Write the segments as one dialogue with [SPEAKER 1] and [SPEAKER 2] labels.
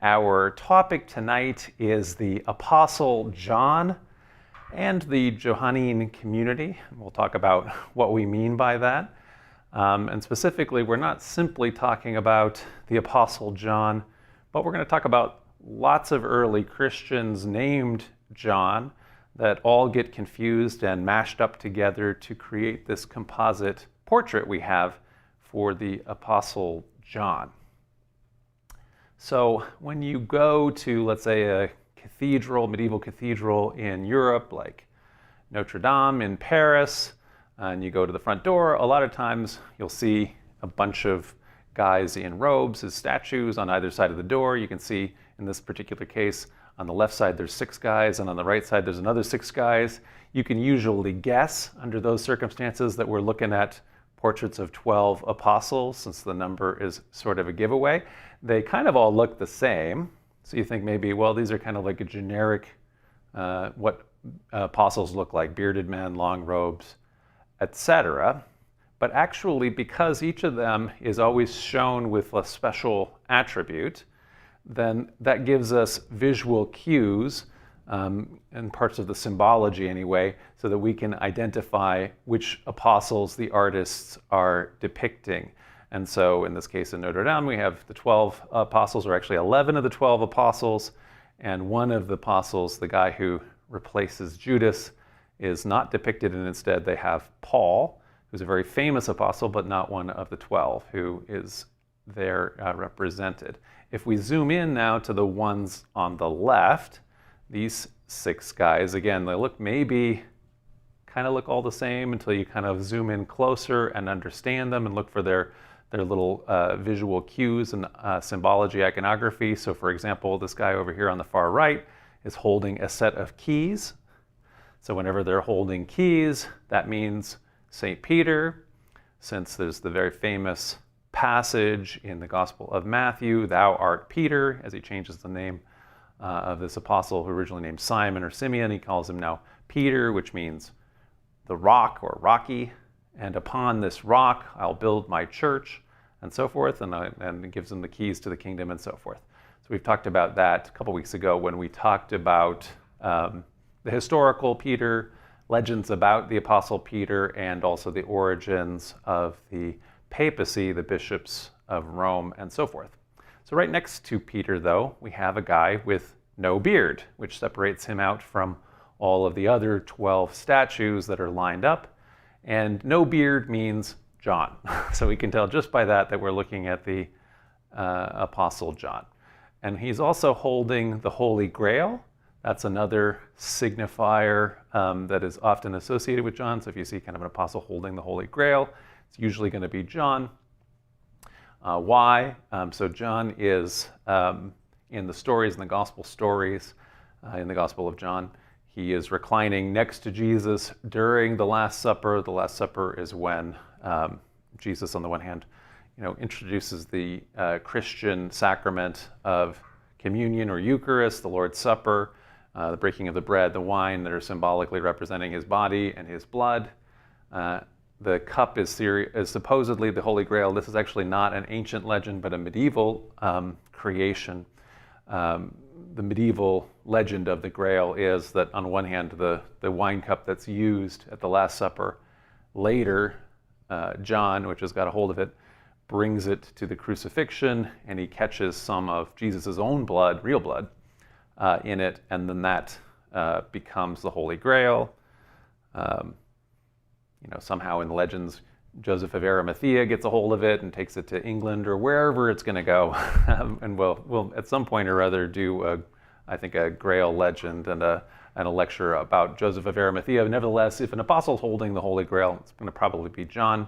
[SPEAKER 1] Our topic tonight is the Apostle John and the Johannine community. We'll talk about what we mean by that. And specifically, we're not simply talking about the Apostle John, but we're going to talk about lots of early Christians named John that all get confused and mashed up together to create this composite portrait we have for the Apostle John. So when you go to, let's say, a cathedral, medieval cathedral in Europe, like Notre Dame in Paris, and you go to the front door, a lot of times you'll see a bunch of guys in robes as statues on either side of the door. You can see in this particular case, on the left side there's 6 guys, and on the right side there's another 6 guys. You can usually guess under those circumstances that we're looking at portraits of 12 apostles, since the number is sort of a giveaway. They kind of all look the same. So you think maybe, well, these are kind of like a generic, what apostles look like, bearded men, long robes, etc. But actually, because each of them is always shown with a special attribute, then that gives us visual cues, and parts of the symbology anyway, so that we can identify which apostles the artists are depicting. And so in this case in Notre Dame, we have the 12 apostles, or actually 11 of the 12 apostles, and one of the apostles, the guy who replaces Judas, is not depicted, and instead they have Paul, who's a very famous apostle, but not one of the 12, who is there represented. If we zoom in now to the ones on the left, these 6 guys, again, they look kind of look all the same until you kind of zoom in closer and understand them and look for their little visual cues and symbology, iconography. So for example, this guy over here on the far right is holding a set of keys. So whenever they're holding keys, that means St. Peter, since there's the very famous passage in the Gospel of Matthew, "Thou art Peter," as he changes the name of this apostle who originally named Simon or Simeon. He calls him now Peter, which means the rock or rocky. "And upon this rock I'll build my church," and so forth, and it gives him the keys to the kingdom and so forth. So we've talked about that a couple weeks ago when we talked about the historical Peter, legends about the Apostle Peter, and also the origins of the papacy, the bishops of Rome, and so forth. So right next to Peter, though, we have a guy with no beard, which separates him out from all of the other 12 statues that are lined up. And no beard means John. So we can tell just by that we're looking at the Apostle John. And he's also holding the Holy Grail. That's another signifier that is often associated with John. So if you see kind of an apostle holding the Holy Grail, it's usually going to be John. Why? So John is, in the stories, in the gospel stories, in the Gospel of John, he is reclining next to Jesus during the Last Supper. The Last Supper is when Jesus, on the one hand, introduces the Christian sacrament of communion or Eucharist, the Lord's Supper, the breaking of the bread, the wine that are symbolically representing his body and his blood. The cup is supposedly the Holy Grail. This is actually not an ancient legend, but a medieval creation. The medieval legend of the Grail is that on one hand, the wine cup that's used at the Last Supper, later John, which has got a hold of it, brings it to the crucifixion, and he catches some of Jesus' own blood, real blood, in it, and then that becomes the Holy Grail. Somehow in the legends, Joseph of Arimathea gets a hold of it and takes it to England or wherever it's going to go. And we'll at some point or other do, I think, a Grail legend and a lecture about Joseph of Arimathea. Nevertheless, if an apostle's holding the Holy Grail, it's going to probably be John.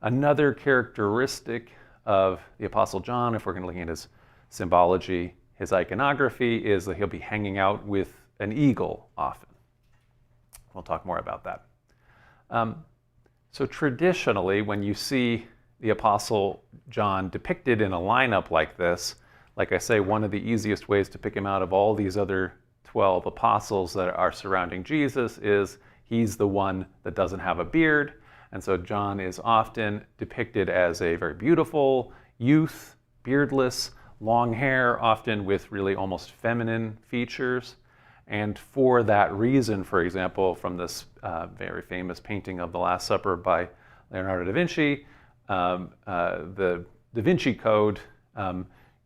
[SPEAKER 1] Another characteristic of the Apostle John, if we're going to look at his symbology, his iconography, is that he'll be hanging out with an eagle often. We'll talk more about that. So traditionally, when you see the Apostle John depicted in a lineup like this, like I say, one of the easiest ways to pick him out of all these other 12 apostles that are surrounding Jesus is he's the one that doesn't have a beard. And so John is often depicted as a very beautiful youth, beardless, long hair, often with really almost feminine features. And for that reason, for example, from this very famous painting of the Last Supper by Leonardo da Vinci, the Da Vinci Code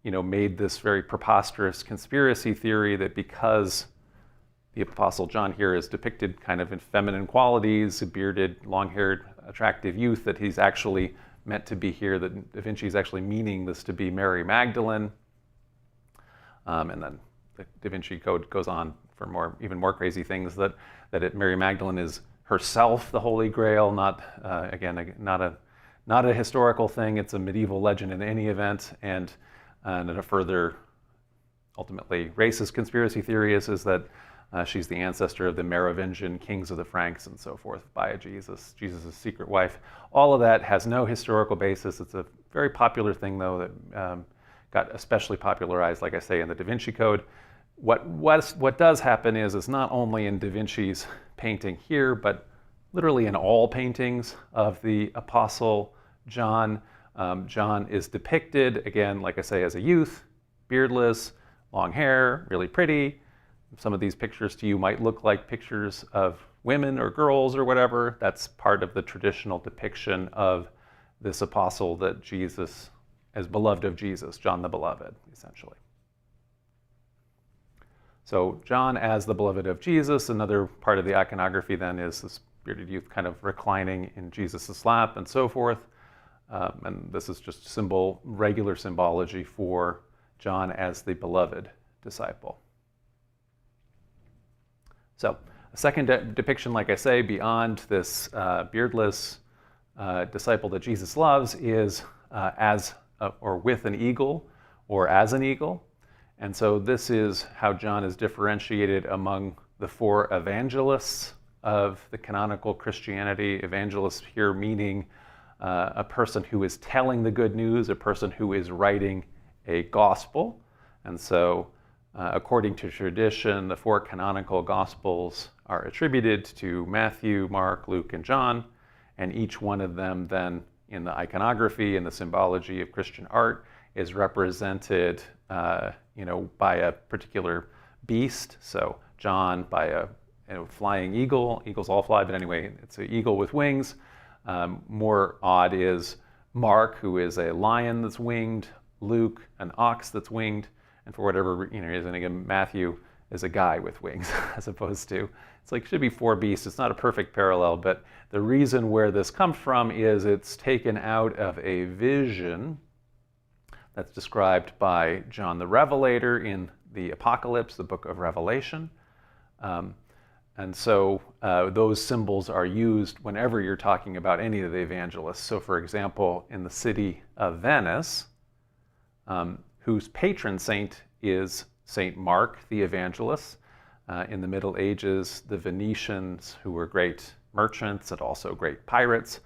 [SPEAKER 1] made this very preposterous conspiracy theory that because the Apostle John here is depicted kind of in feminine qualities, a bearded, long-haired, attractive youth, that he's actually meant to be here, that Da Vinci is actually meaning this to be Mary Magdalene. And then the Da Vinci Code goes on for even more crazy things, that Mary Magdalene is herself the Holy Grail, not a historical thing. It's a medieval legend in any event, and a further, ultimately racist conspiracy theory is that she's the ancestor of the Merovingian kings of the Franks and so forth, by Jesus' secret wife. All of that has no historical basis. It's a very popular thing, though, that got especially popularized, like I say, in the Da Vinci Code. What does happen is not only in Da Vinci's painting here, but literally in all paintings of the Apostle John. John is depicted, again, like I say, as a youth, beardless, long hair, really pretty. Some of these pictures to you might look like pictures of women or girls or whatever. That's part of the traditional depiction of this apostle that Jesus, as beloved of Jesus, John the Beloved, essentially. So John as the beloved of Jesus. Another part of the iconography then is this bearded youth kind of reclining in Jesus' lap and so forth. And this is just regular symbology for John as the beloved disciple. So a second depiction, like I say, beyond this beardless disciple that Jesus loves is or with an eagle or as an eagle. And so this is how John is differentiated among the four evangelists of the canonical Christianity. Evangelists here meaning a person who is telling the good news, a person who is writing a gospel. And so according to tradition, the four canonical Gospels are attributed to Matthew, Mark, Luke, and John, and each one of them then in the iconography and the symbology of Christian art is represented by a particular beast. So John by a flying eagle. Eagles all fly, but anyway, it's an eagle with wings. More odd is Mark, who is a lion that's winged, Luke, an ox that's winged, and for whatever reason, again, Matthew is a guy with wings, as opposed to, should be four beasts. It's not a perfect parallel, but the reason where this comes from is it's taken out of a vision that's described by John the Revelator in the Apocalypse, the book of Revelation. And so those symbols are used whenever you're talking about any of the evangelists. So for example, in the city of Venice, whose patron saint is Saint Mark the Evangelist. In the Middle Ages, the Venetians, who were great merchants and also great pirates,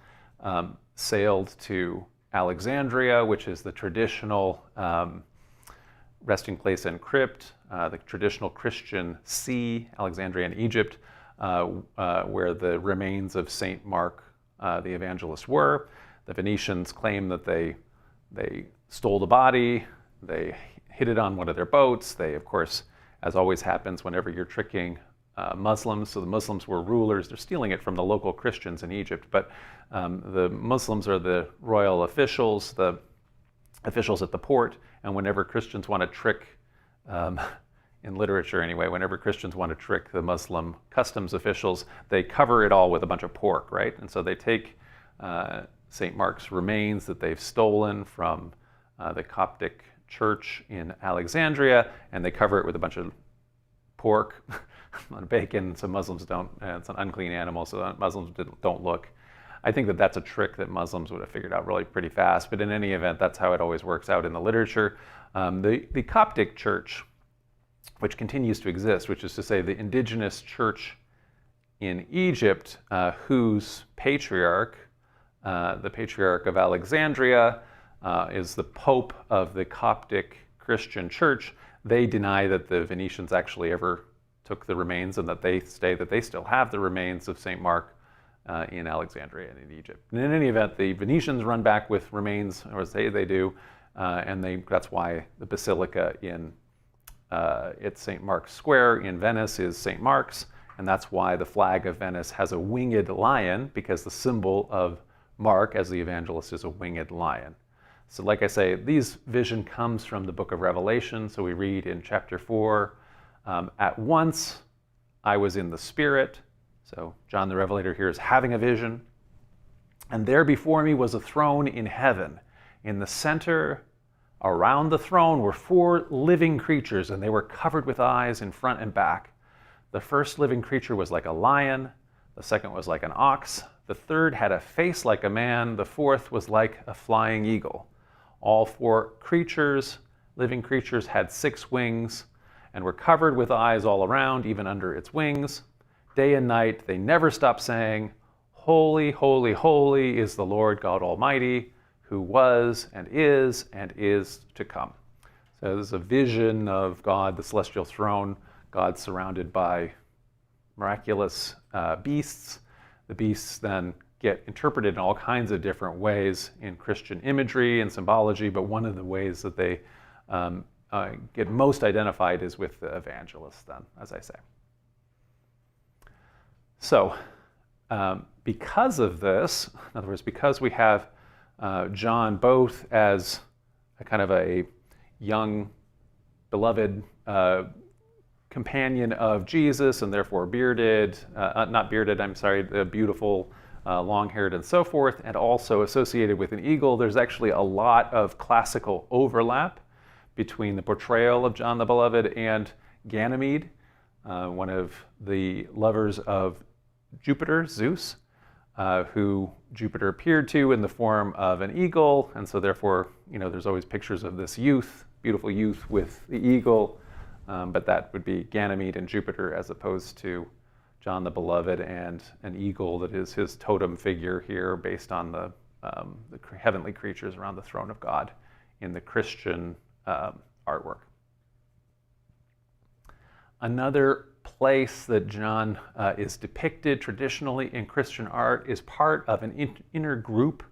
[SPEAKER 1] sailed to Alexandria, which is the traditional resting place and crypt, the traditional Christian see, Alexandria in Egypt, where the remains of Saint Mark the Evangelist were. The Venetians claim that they stole the body, they hid it on one of their boats. They, of course, as always happens whenever you're tricking Muslims, so the Muslims were rulers, they're stealing it from the local Christians in Egypt, but the Muslims are the royal officials, the officials at the port, and whenever Christians want to trick, in literature anyway, whenever Christians want to trick the Muslim customs officials, they cover it all with a bunch of pork, right? And so they take St. Mark's remains that they've stolen from the Coptic church in Alexandria, and they cover it with a bunch of pork on bacon, so Muslims don't, it's an unclean animal, so Muslims don't look. I think that that's a trick that Muslims would have figured out really pretty fast, but in any event, that's how it always works out in the literature. The Coptic church, which continues to exist, which is to say the indigenous church in Egypt, whose patriarch, the Patriarch of Alexandria, is the Pope of the Coptic Christian Church. They deny that the Venetians actually ever took the remains, and that they say that they still have the remains of St. Mark in Alexandria and in Egypt. And in any event, the Venetians run back with remains, or say they do, that's why the basilica in it's St. Mark's Square in Venice is St. Mark's, and that's why the flag of Venice has a winged lion, because the symbol of Mark as the evangelist is a winged lion. So like I say, these vision comes from the book of Revelation. So we read in chapter 4, at once I was in the Spirit. So John the Revelator here is having a vision. And there before me was a throne in heaven. In the center, around the throne, were 4 living creatures, and they were covered with eyes in front and back. The first living creature was like a lion. The second was like an ox. The third had a face like a man. The fourth was like a flying eagle. All 4 creatures, living creatures, had 6 wings and were covered with eyes all around, even under its wings. Day and night, they never stopped saying, "Holy, holy, holy is the Lord God Almighty, who was and is to come." So this is a vision of God, the celestial throne, God surrounded by miraculous beasts. The beasts then get interpreted in all kinds of different ways in Christian imagery and symbology, but one of the ways that they get most identified is with the evangelists then, as I say. So because of this, in other words, because we have John both as a kind of a young, beloved companion of Jesus, and therefore bearded, not bearded, I'm sorry, the beautiful, long-haired and so forth, and also associated with an eagle, there's actually a lot of classical overlap between the portrayal of John the Beloved and Ganymede, one of the lovers of Jupiter, Zeus, who Jupiter appeared to in the form of an eagle, and so therefore, there's always pictures of this youth, beautiful youth with the eagle, but that would be Ganymede and Jupiter as opposed to John the Beloved and an eagle that is his totem figure here based on the heavenly creatures around the throne of God in the Christian artwork. Another place that John is depicted traditionally in Christian art is part of an inner group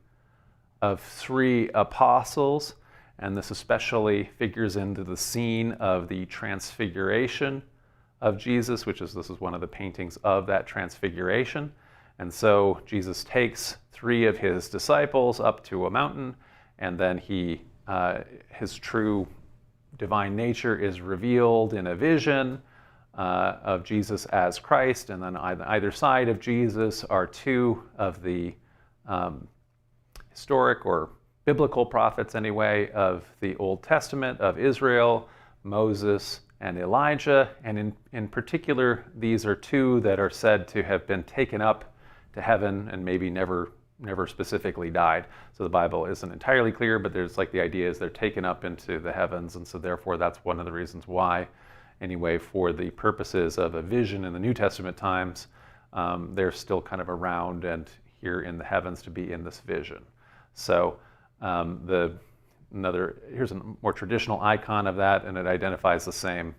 [SPEAKER 1] of 3 apostles, and this especially figures into the scene of the transfiguration of Jesus, this is one of the paintings of that transfiguration. And so Jesus takes 3 of his disciples up to a mountain, and then his true divine nature is revealed in a vision of Jesus as Christ, and then on either side of Jesus are 2 of the historic or biblical prophets anyway of the Old Testament of Israel, Moses and Elijah, and in particular these are 2 that are said to have been taken up to heaven and maybe never specifically died. So the Bible isn't entirely clear, but there's the idea is they're taken up into the heavens, and so therefore that's one of the reasons why, anyway, for the purposes of a vision in the New Testament times, they're still kind of around and here in the heavens to be in this vision. So here's a more traditional icon of that, and it identifies the same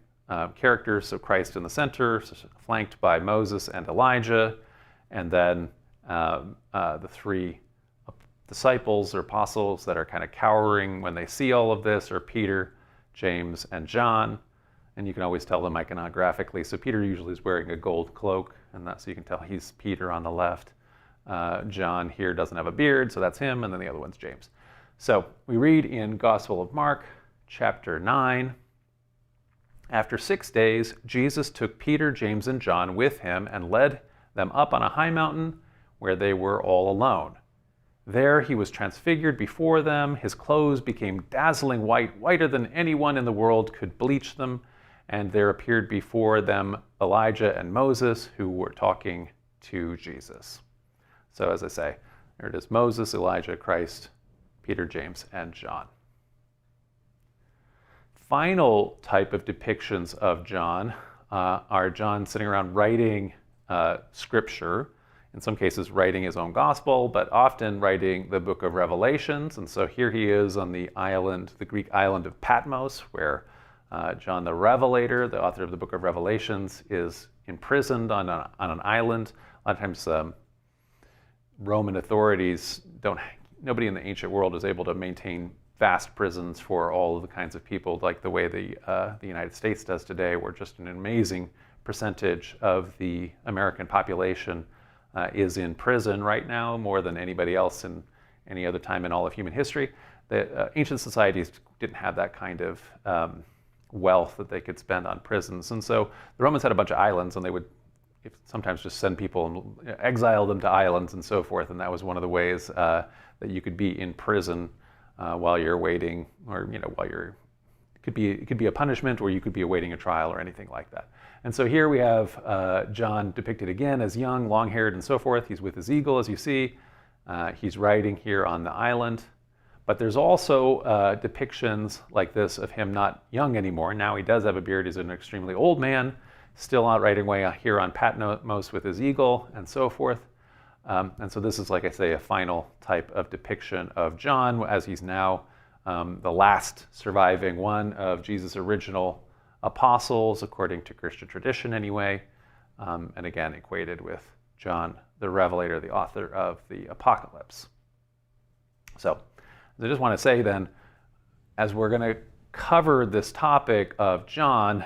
[SPEAKER 1] characters. So Christ in the center, flanked by Moses and Elijah, and then the 3 disciples or apostles that are kind of cowering when they see all of this are Peter, James, and John. And you can always tell them iconographically. So Peter usually is wearing a gold cloak, and so you can tell he's Peter on the left. John here doesn't have a beard, so that's him, and then the other one's James. So we read in Gospel of Mark, chapter 9, "After 6 days, Jesus took Peter, James, and John with him and led them up on a high mountain where they were all alone. There he was transfigured before them. His clothes became dazzling white, whiter than anyone in the world could bleach them. And there appeared before them Elijah and Moses, who were talking to Jesus." So as I say, there it is, Moses, Elijah, Christ, Peter, James, and John. Final type of depictions of John are John sitting around writing scripture, in some cases writing his own gospel, but often writing the book of Revelations. And so here he is on the island, the Greek island of Patmos, where John the Revelator, the author of the book of Revelations, is imprisoned on an island. A lot of times Roman authorities nobody in the ancient world is able to maintain vast prisons for all of the kinds of people, like the way the United States does today, where just an amazing percentage of the American population is in prison right now, more than anybody else in any other time in all of human history. The ancient societies didn't have that kind of wealth that they could spend on prisons. And so the Romans had a bunch of islands, and they would sometimes just send people and exile them to islands and so forth. And that was one of the ways that you could be in prison while you're waiting, or while you're, it could be a punishment, or you could be awaiting a trial or anything like that. And so here we have John depicted again as young, long-haired, and so forth. He's with his eagle, as you see. He's riding here on the island. But there's also depictions like this of him not young anymore. Now he does have a beard. He's an extremely old man, still out riding away here on Patmos with his eagle and so forth. And so this is, like I say, a final type of depiction of John, as he's now the last surviving one of Jesus' original apostles, according to Christian tradition anyway, and again equated with John the Revelator, the author of the Apocalypse. So I just want to say then, as we're going to cover this topic of John,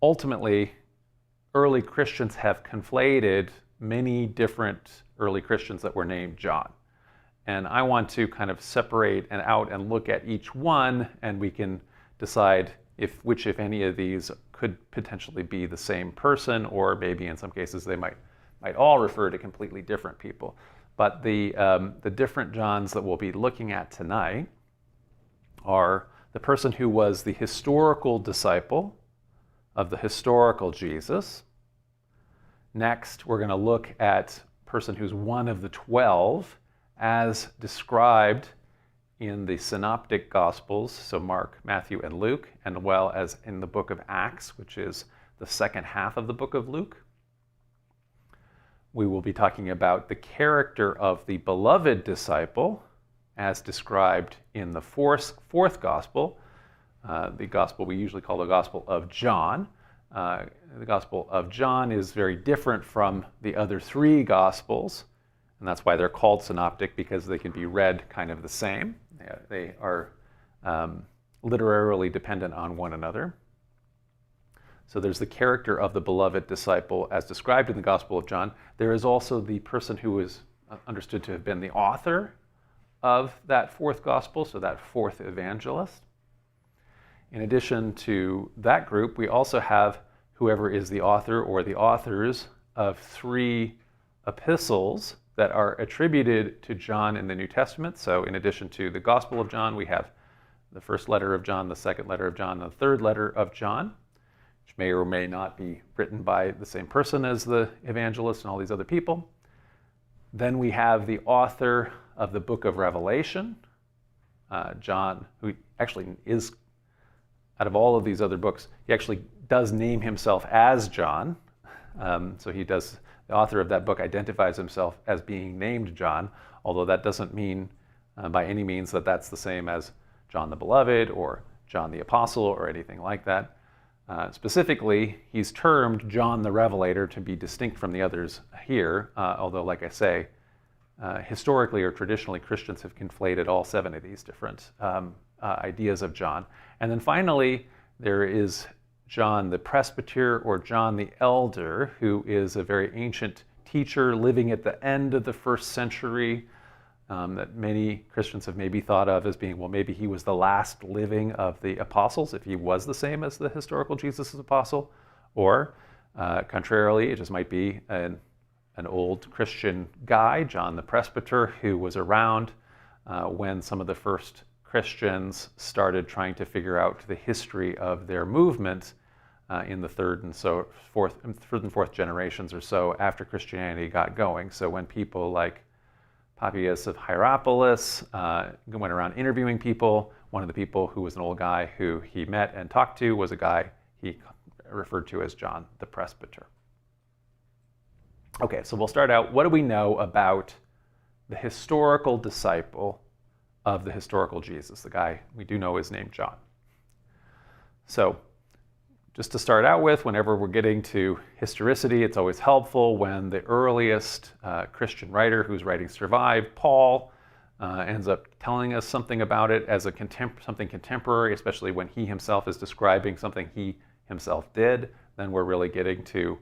[SPEAKER 1] ultimately early Christians have conflated many different early Christians that were named John. And I want to kind of separate and out and look at each one, and we can decide which, if any of these could potentially be the same person, or maybe in some cases they might all refer to completely different people. But the different Johns that we'll be looking at tonight are the person who was the historical disciple of the historical Jesus. Next, we're going to look at a person who's one of the 12 as described in the synoptic Gospels, so Mark, Matthew, and Luke, and well as in the book of Acts, which is the second half of the book of Luke. We will be talking about the character of the beloved disciple as described in the fourth Gospel, the Gospel we usually call the Gospel of John. The Gospel of John is very different from the other three Gospels, and that's why they're called synoptic, because they can be read kind of the same. They are literarily dependent on one another. So there's the character of the beloved disciple as described in the Gospel of John. There is also the person who is understood to have been the author of that fourth Gospel, so that fourth evangelist. In addition to that group, we also have whoever is the author or the authors of three epistles that are attributed to John in the New Testament. So in addition to the Gospel of John, we have the first letter of John, the second letter of John, and the third letter of John, which may or may not be written by the same person as the evangelist and all these other people. Then we have the author of the book of Revelation, John, who actually is, out of all of these other books, he actually does name himself as John. So he does, the author of that book identifies himself as being named John, although that doesn't mean by any means that that's the same as John the Beloved or John the Apostle or anything like that. Specifically, he's termed John the Revelator to be distinct from the others here, although, like I say, historically or traditionally, Christians have conflated all seven of these different ideas of John. And then finally, there is John the Presbyter, or John the Elder, who is a very ancient teacher living at the end of the first century, that many Christians have maybe thought of as being, well, maybe he was the last living of the apostles, if he was the same as the historical Jesus' apostle. Or, contrarily, it just might be an old Christian guy, John the Presbyter, who was around when some of the first Christians started trying to figure out the history of their movement in the third and fourth generations or so after Christianity got going. So when people like Papias of Hierapolis went around interviewing people, one of the people who was an old guy who he met and talked to was a guy he referred to as John the Presbyter. Okay, so we'll start out. What do we know about the historical disciple of the historical Jesus? The guy we do know is named John. So just to start out with, whenever we're getting to historicity, it's always helpful when the earliest Christian writer who's writing survived, Paul, ends up telling us something about it as something contemporary, especially when he himself is describing something he himself did. Then we're really getting to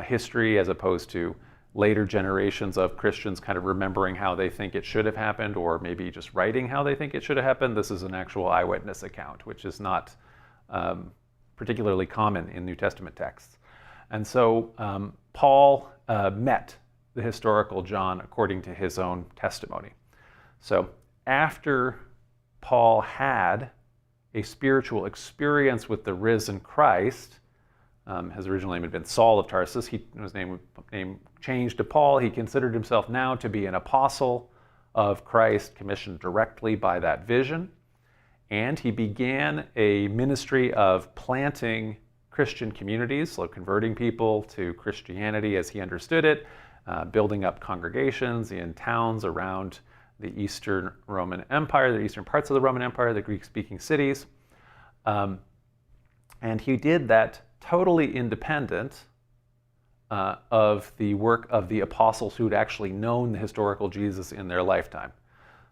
[SPEAKER 1] history, as opposed to later generations of Christians kind of remembering how they think it should have happened, or maybe just writing how they think it should have happened. This is an actual eyewitness account, which is not particularly common in New Testament texts. And so Paul met the historical John according to his own testimony. So after Paul had a spiritual experience with the risen Christ, his original name had been Saul of Tarsus. His name changed to Paul. He considered himself now to be an apostle of Christ, commissioned directly by that vision. And he began a ministry of planting Christian communities, so converting people to Christianity as he understood it, building up congregations in towns around the Eastern Roman Empire, the eastern parts of the Roman Empire, the Greek-speaking cities. And he did that totally independent of the work of the apostles who had actually known the historical Jesus in their lifetime.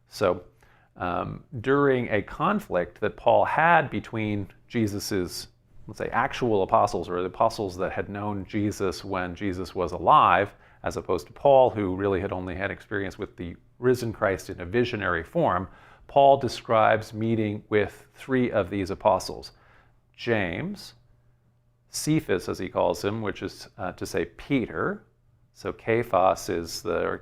[SPEAKER 1] So during a conflict that Paul had between Jesus's, let's say, actual apostles, or the apostles that had known Jesus when Jesus was alive, as opposed to Paul, who really had only had experience with the risen Christ in a visionary form, Paul describes meeting with three of these apostles: James, Cephas, as he calls him, which is to say Peter. So Cephas is the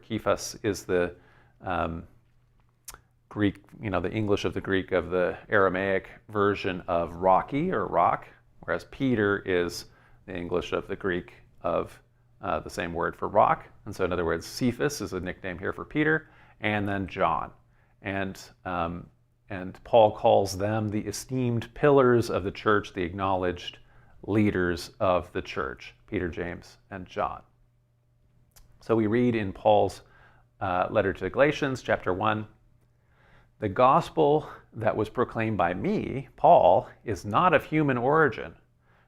[SPEAKER 1] Greek, the English of the Greek of the Aramaic version of rocky or rock, whereas Peter is the English of the Greek of the same word for rock. And so in other words, Cephas is a nickname here for Peter, and then John. And Paul calls them the esteemed pillars of the church, the acknowledged leaders of the church, Peter, James, and John. So we read in Paul's letter to the Galatians, chapter 1, "The gospel that was proclaimed by me, Paul, is not of human origin,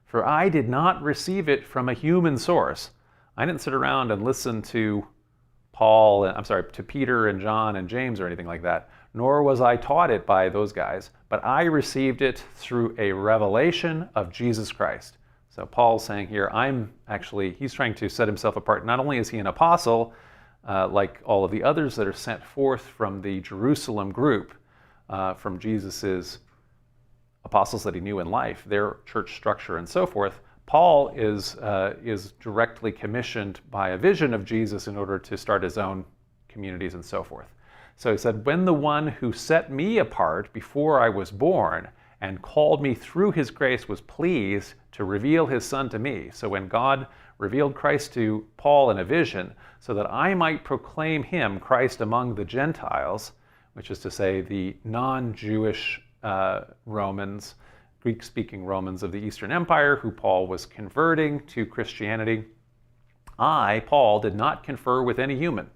[SPEAKER 1] for I did not receive it from a human source." I didn't sit around and listen to to Peter and John and James or anything like that, nor was I taught it by those guys, but I received it through a revelation of Jesus Christ. So Paul's saying here, he's trying to set himself apart. Not only is he an apostle, like all of the others that are sent forth from the Jerusalem group, from Jesus's apostles that he knew in life, their church structure and so forth, Paul is directly commissioned by a vision of Jesus in order to start his own communities and so forth. So he said, "When the one who set me apart before I was born and called me through his grace was pleased to reveal his Son to me." So when God revealed Christ to Paul in a vision so that I might proclaim him, Christ, among the Gentiles, which is to say the non-Jewish Romans, Greek-speaking Romans of the Eastern Empire, who Paul was converting to Christianity, I, Paul, did not confer with any human.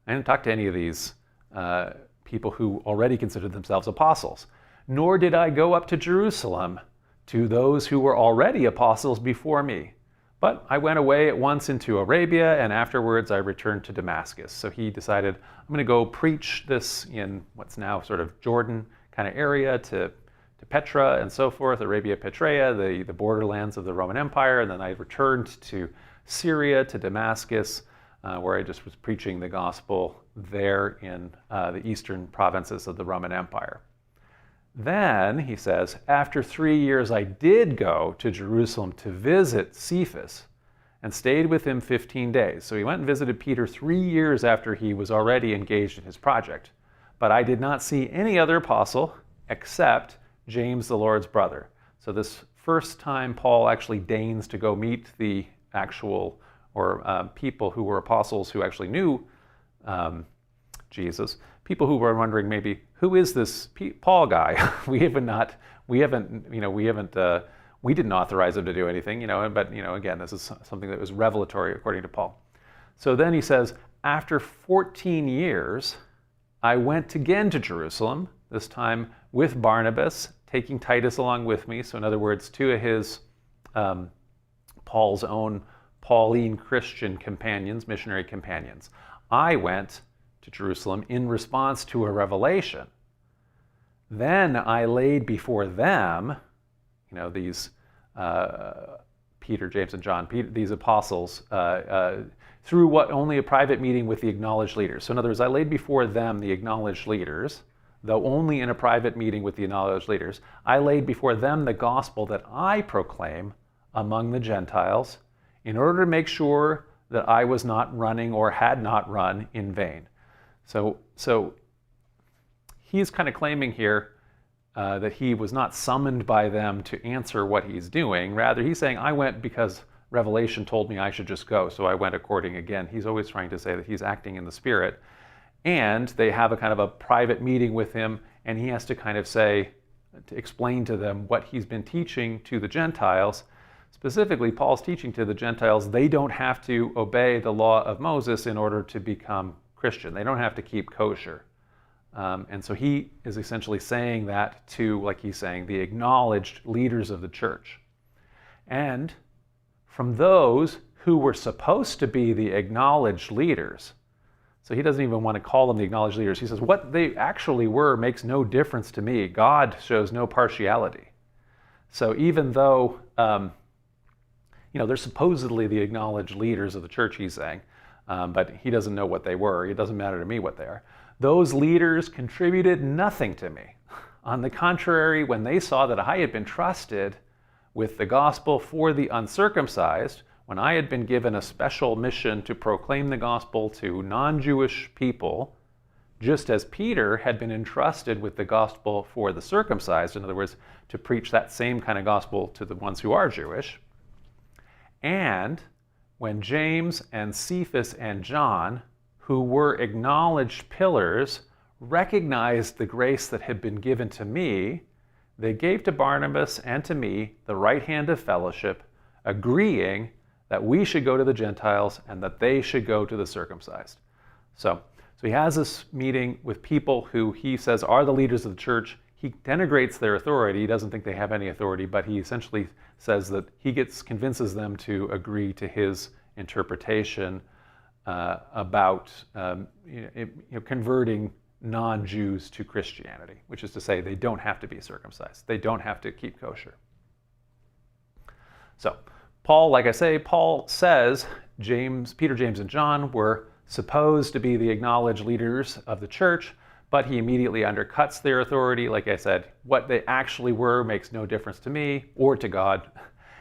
[SPEAKER 1] I didn't talk to any of these people who already considered themselves apostles. Nor did I go up to Jerusalem to those who were already apostles before me. But I went away at once into Arabia, and afterwards I returned to Damascus. So he decided, I'm going to go preach this in what's now sort of Jordan kind of area to Petra and so forth, Arabia Petraea, the borderlands of the Roman Empire. And then I returned to Syria, to Damascus, where I just was preaching the gospel there in the eastern provinces of the Roman Empire. Then, he says, after 3 years I did go to Jerusalem to visit Cephas and stayed with him 15 days. So he went and visited Peter 3 years after he was already engaged in his project. But I did not see any other apostle except James, the Lord's brother. So this first time Paul actually deigns to go meet the actual, or people who were apostles who actually knew Jesus. People who were wondering maybe, who is this Paul guy? we didn't authorize him to do anything, but again, this is something that was revelatory according to Paul. So then he says, after 14 years, I went again to Jerusalem, this time with Barnabas, taking Titus along with me. So in other words, two of his, Paul's own Pauline Christian companions, missionary companions. I went to Jerusalem in response to a revelation. Then I laid before them, these Peter, James, and John, these apostles, through what only a private meeting with the acknowledged leaders. So in other words, I laid before them, the acknowledged leaders, though only in a private meeting with the acknowledged leaders, I laid before them the gospel that I proclaim among the Gentiles, in order to make sure that I was not running or had not run in vain. So he's kind of claiming here that he was not summoned by them to answer what he's doing. Rather, he's saying, I went because revelation told me I should just go, so I went according. Again, he's always trying to say that he's acting in the Spirit. And they have a kind of a private meeting with him, and he has to kind of say, to explain to them what he's been teaching to the Gentiles. Specifically, Paul's teaching to the Gentiles, they don't have to obey the law of Moses in order to become Christian. They don't have to keep kosher. And so he is essentially saying that to, like he's saying, the acknowledged leaders of the church. And from those who were supposed to be the acknowledged leaders, so he doesn't even want to call them the acknowledged leaders. He says, what they actually were makes no difference to me. God shows no partiality. So even though, they're supposedly the acknowledged leaders of the church, he's saying, but he doesn't know what they were. It doesn't matter to me what they are. Those leaders contributed nothing to me. On the contrary, when they saw that I had been trusted with the gospel for the uncircumcised, when I had been given a special mission to proclaim the gospel to non-Jewish people, just as Peter had been entrusted with the gospel for the circumcised, in other words, to preach that same kind of gospel to the ones who are Jewish, and when James and Cephas and John, who were acknowledged pillars, recognized the grace that had been given to me, they gave to Barnabas and to me the right hand of fellowship, agreeing that we should go to the Gentiles and that they should go to the circumcised. So he has this meeting with people who he says are the leaders of the church. He denigrates their authority. He doesn't think they have any authority, but he essentially says that he convinces them to agree to his interpretation about converting non-Jews to Christianity, which is to say they don't have to be circumcised. They don't have to keep kosher. So Paul says Peter, James, and John were supposed to be the acknowledged leaders of the church, but he immediately undercuts their authority. Like I said, what they actually were makes no difference to me or to God.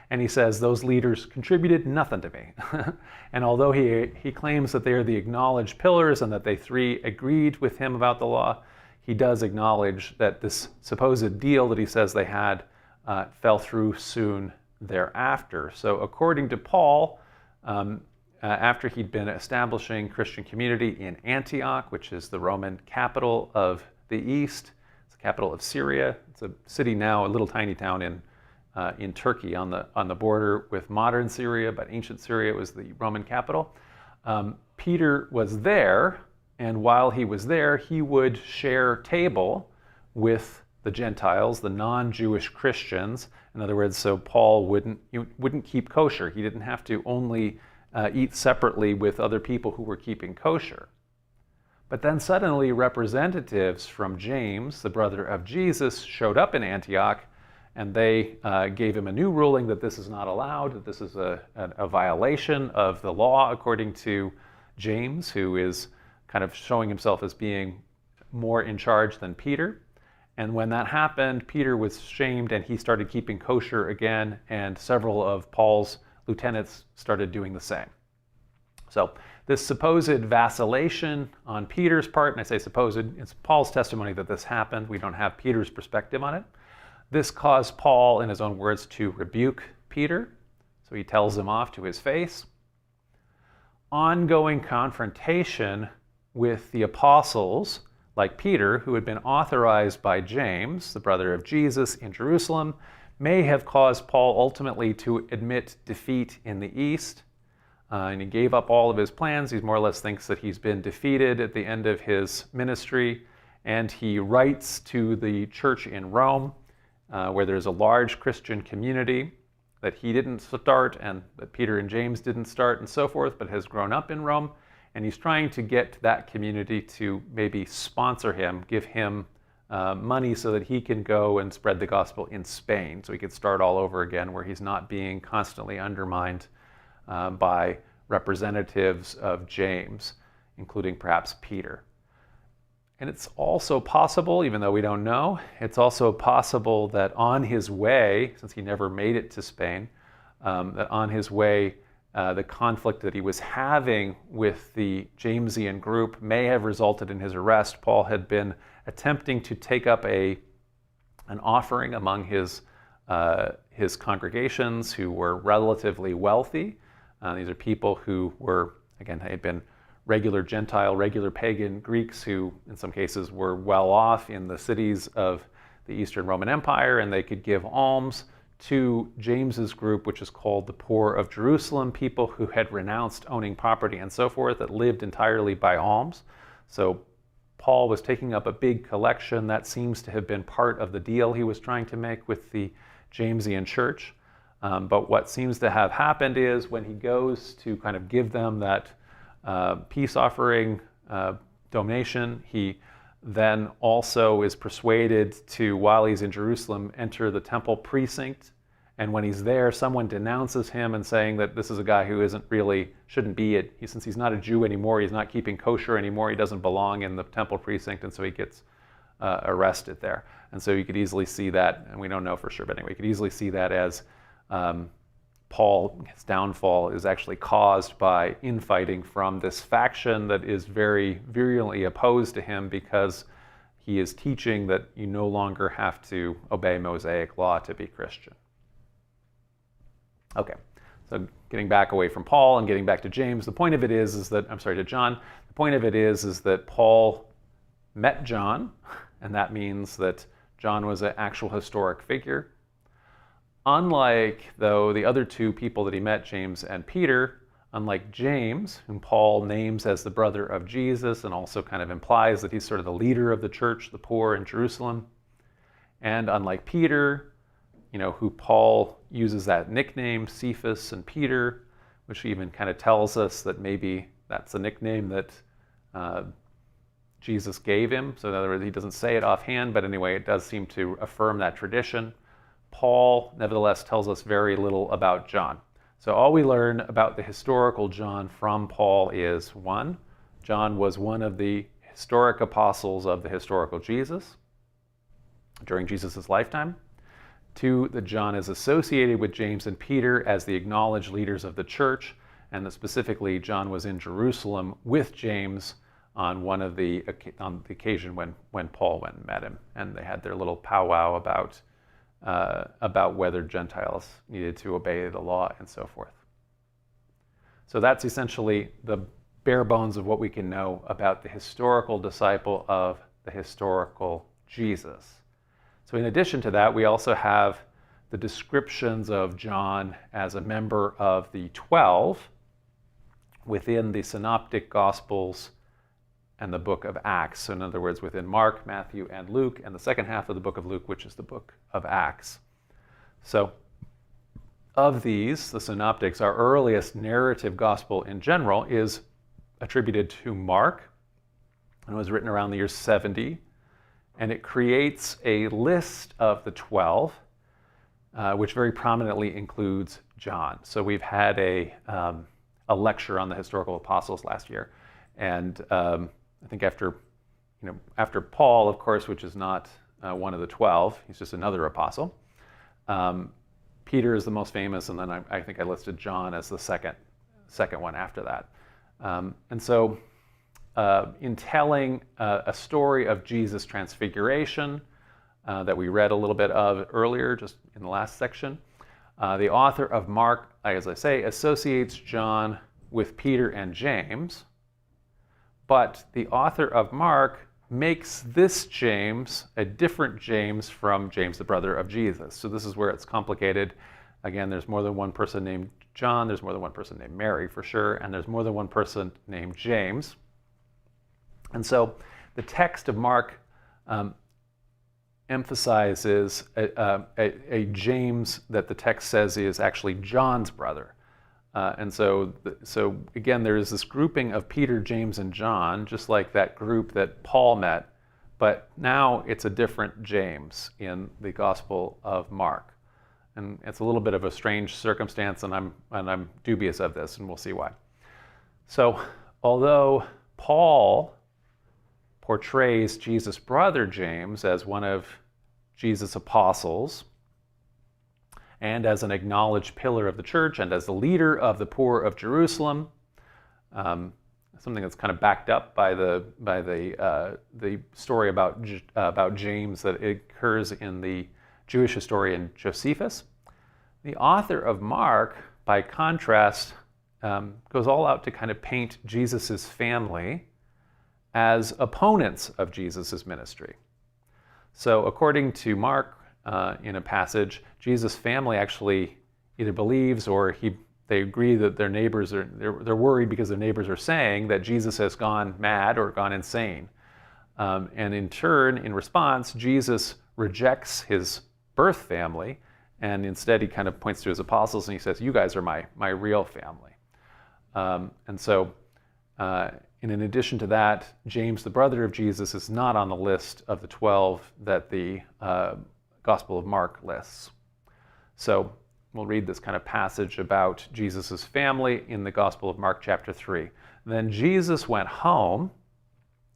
[SPEAKER 1] And he says those leaders contributed nothing to me. And although he claims that they are the acknowledged pillars and that they three agreed with him about the law, he does acknowledge that this supposed deal that he says they had fell through soon thereafter. So according to Paul, after he'd been establishing Christian community in Antioch, which is the Roman capital of the East, it's the capital of Syria. It's a city now, a little tiny town in Turkey on the border with modern Syria, but ancient Syria was the Roman capital. Peter was there, and while he was there, he would share table with the Gentiles, the non-Jewish Christians. In other words, so Paul wouldn't keep kosher. He didn't have to only eat separately with other people who were keeping kosher. But then suddenly representatives from James, the brother of Jesus, showed up in Antioch, and they gave him a new ruling that this is not allowed, that this is a violation of the law according to James, who is kind of showing himself as being more in charge than Peter. And when that happened, Peter was shamed and he started keeping kosher again, and several of Paul's lieutenants started doing the same. So this supposed vacillation on Peter's part, and I say supposed, it's Paul's testimony that this happened. We don't have Peter's perspective on it. This caused Paul, in his own words, to rebuke Peter. So he tells him off to his face. Ongoing confrontation with the apostles, like Peter, who had been authorized by James, the brother of Jesus, in Jerusalem, may have caused Paul ultimately to admit defeat in the East. And he gave up all of his plans. He more or less thinks that he's been defeated at the end of his ministry. And he writes to the church in Rome, where there's a large Christian community that he didn't start and that Peter and James didn't start and so forth, but has grown up in Rome. And he's trying to get that community to maybe sponsor him, give him money so that he can go and spread the gospel in Spain, so he could start all over again, where he's not being constantly undermined by representatives of James, including perhaps Peter. And it's also possible, even though we don't know, it's also possible that on his way, since he never made it to Spain, that on his way, the conflict that he was having with the Jamesian group may have resulted in his arrest. Paul had been attempting to take up an offering among his congregations who were relatively wealthy. These are people who were, again, had been regular Gentile, regular pagan Greeks who, in some cases, were well off in the cities of the Eastern Roman Empire, and they could give alms to James's group, which is called the Poor of Jerusalem, people who had renounced owning property and so forth, that lived entirely by alms. So Paul was taking up a big collection. That seems to have been part of the deal he was trying to make with the Jamesian church. But what seems to have happened is when he goes to kind of give them that peace offering donation, he then also is persuaded to, while he's in Jerusalem, enter the temple precinct. And when he's there, someone denounces him and saying that this is a guy who shouldn't be it. Since he's not a Jew anymore, he's not keeping kosher anymore, he doesn't belong in the temple precinct, and so he gets arrested there. And so you could easily see that, and we don't know for sure, but anyway, you could easily see that as his downfall is actually caused by infighting from this faction that is very virulently opposed to him, because he is teaching that you no longer have to obey Mosaic law to be Christian. Okay, so getting back away from Paul and getting back to James, the point of it is that, to John, the point of it is that Paul met John, and that means that John was an actual historic figure. Unlike, though, the other two people that he met, James and Peter, unlike James, whom Paul names as the brother of Jesus and also kind of implies that he's sort of the leader of the church, the poor in Jerusalem, and unlike Peter, who Paul uses that nickname, Cephas and Peter, which even kind of tells us that maybe that's a nickname that Jesus gave him. So in other words, he doesn't say it offhand, but anyway, it does seem to affirm that tradition. Paul, nevertheless, tells us very little about John. So all we learn about the historical John from Paul is, 1, John was one of the historic apostles of the historical Jesus during Jesus' lifetime. 2, that John is associated with James and Peter as the acknowledged leaders of the church, and that specifically John was in Jerusalem with James on the occasion when Paul went and met him, and they had their little powwow about whether Gentiles needed to obey the law and so forth. So that's essentially the bare bones of what we can know about the historical disciple of the historical Jesus. So in addition to that, we also have the descriptions of John as a member of the 12 within the synoptic gospels and the book of Acts. So in other words, within Mark, Matthew, and Luke, and the second half of the book of Luke, which is the book of Acts. So of these, the synoptics, our earliest narrative gospel in general is attributed to Mark, and was written around the year 70, and it creates a list of the 12, which very prominently includes John. So we've had a lecture on the historical apostles last year, and I think after Paul, of course, which is not one of the 12, he's just another apostle. Peter is the most famous, and then I think I listed John as the second one after that. And so in telling a story of Jesus' transfiguration that we read a little bit of earlier, just in the last section, the author of Mark, as I say, associates John with Peter and James, but the author of Mark makes this James a different James from James, the brother of Jesus. So this is where it's complicated. Again, there's more than one person named John, there's more than one person named Mary for sure, and there's more than one person named James. And so the text of Mark emphasizes a James that the text says is actually John's brother. So again, there is this grouping of Peter, James, and John, just like that group that Paul met, but now it's a different James in the Gospel of Mark. And it's a little bit of a strange circumstance, and I'm dubious of this, and we'll see why. So although Paul portrays Jesus' brother James as one of Jesus' apostles, and as an acknowledged pillar of the church, and as the leader of the poor of Jerusalem, something that's kind of backed up by the story about James that occurs in the Jewish historian Josephus. The author of Mark, by contrast, goes all out to kind of paint Jesus' family as opponents of Jesus' ministry. So according to Mark, in a passage, Jesus' family actually either believes or they agree that their neighbors they're worried because their neighbors are saying that Jesus has gone mad or gone insane. And in turn, in response, Jesus rejects his birth family, and instead he kind of points to his apostles and he says, "You guys are my real family." And in addition to that, James, the brother of Jesus, is not on the list of the 12 that the Gospel of Mark lists. So we'll read this kind of passage about Jesus' family in the Gospel of Mark chapter 3. Then Jesus went home,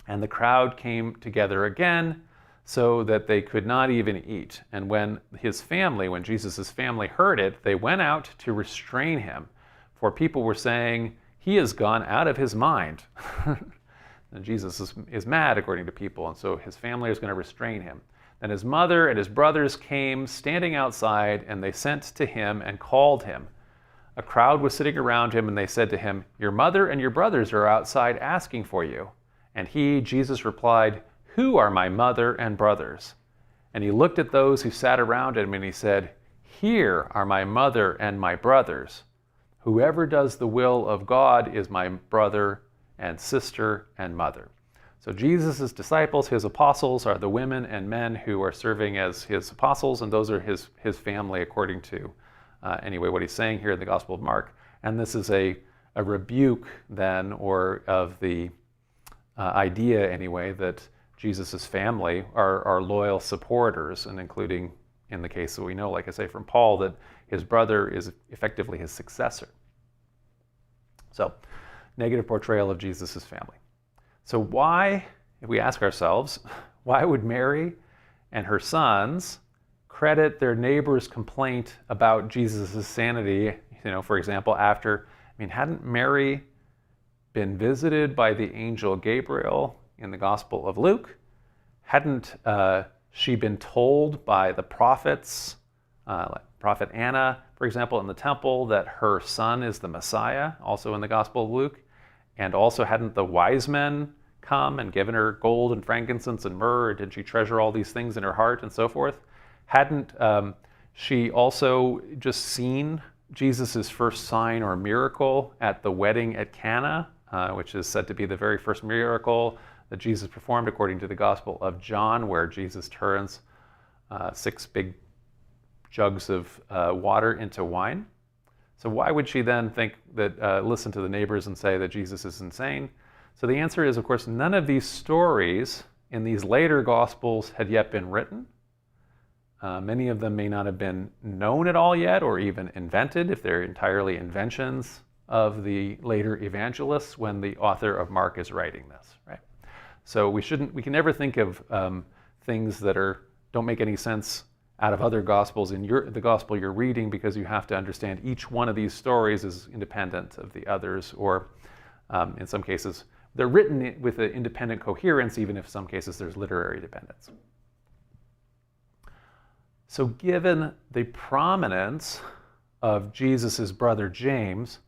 [SPEAKER 1] and the crowd came together again, so that they could not even eat. And when Jesus' family heard it, they went out to restrain him, for people were saying, "He has gone out of his mind." And Jesus is mad, according to people, and so his family is going to restrain him. Then his mother and his brothers came, standing outside, and they sent to him and called him. A crowd was sitting around him, and they said to him, "Your mother and your brothers are outside asking for you." And he, Jesus, replied, "Who are my mother and brothers?" And he looked at those who sat around him, and he said, "Here are my mother and my brothers. Whoever does the will of God is my brother and sister and mother." So Jesus' disciples, his apostles, are the women and men who are serving as his apostles, and those are his family according to, anyway, what he's saying here in the Gospel of Mark. And this is a rebuke then, or of the idea anyway, that Jesus' family are loyal supporters, and including, in the case that we know, like I say from Paul, that his brother is effectively his successor. So, negative portrayal of Jesus' family. So why, if we ask ourselves, why would Mary and her sons credit their neighbor's complaint about Jesus' sanity, for example, hadn't Mary been visited by the angel Gabriel in the Gospel of Luke? Hadn't she been told by the prophets, like Prophet Anna, for example, in the temple, that her son is the Messiah, also in the Gospel of Luke? And also, hadn't the wise men come and given her gold and frankincense and myrrh? Did she treasure all these things in her heart and so forth? Hadn't she also just seen Jesus' first sign or miracle at the wedding at Cana, which is said to be the very first miracle that Jesus performed according to the Gospel of John, where Jesus turns 6 big jugs of water into wine? So why would she then listen to the neighbors and say that Jesus is insane? So the answer is, of course, none of these stories in these later Gospels had yet been written. Many of them may not have been known at all yet, or even invented, if they're entirely inventions of the later evangelists when the author of Mark is writing this, right? So we can never think of things that don't make any sense out of other Gospels in the Gospel you're reading, because you have to understand each one of these stories is independent of the others, or in some cases, they're written with an independent coherence, even if in some cases there's literary dependence. So given the prominence of Jesus' brother James,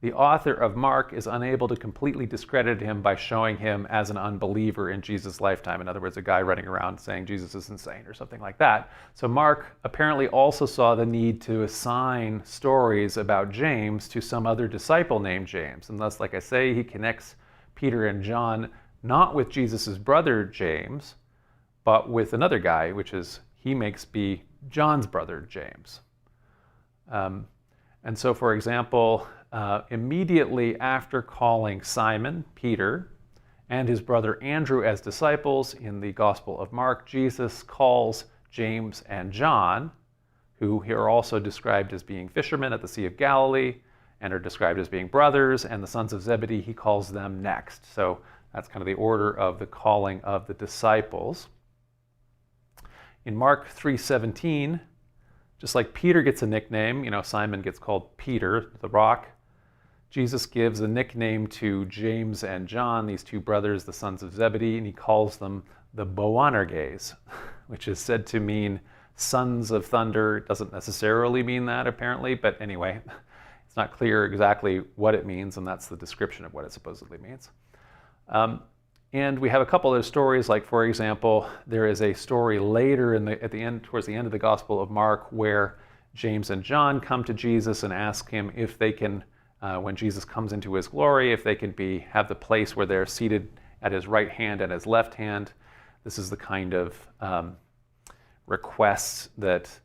[SPEAKER 1] the author of Mark is unable to completely discredit him by showing him as an unbeliever in Jesus' lifetime. In other words, a guy running around saying Jesus is insane or something like that. So Mark apparently also saw the need to assign stories about James to some other disciple named James. And thus, like I say, he connects Peter and John not with Jesus' brother James, but with another guy, which is he makes be John's brother James. And so, for example, immediately after calling Simon, Peter, and his brother Andrew as disciples in the Gospel of Mark, Jesus calls James and John, who here are also described as being fishermen at the Sea of Galilee and are described as being brothers, and the sons of Zebedee, he calls them next. So that's kind of the order of the calling of the disciples. In Mark 3:17, just like Peter gets a nickname, Simon gets called Peter, the rock, Jesus gives a nickname to James and John, these two brothers, the sons of Zebedee, and he calls them the Boanerges, which is said to mean sons of thunder. It doesn't necessarily mean that, apparently, but anyway, it's not clear exactly what it means, and that's the description of what it supposedly means. And we have a couple of stories, like, for example, there is a story later towards the end of the Gospel of Mark, where James and John come to Jesus and ask him if they can, when Jesus comes into his glory, if they can have the place where they're seated at his right hand and his left hand. This is the kind of requests that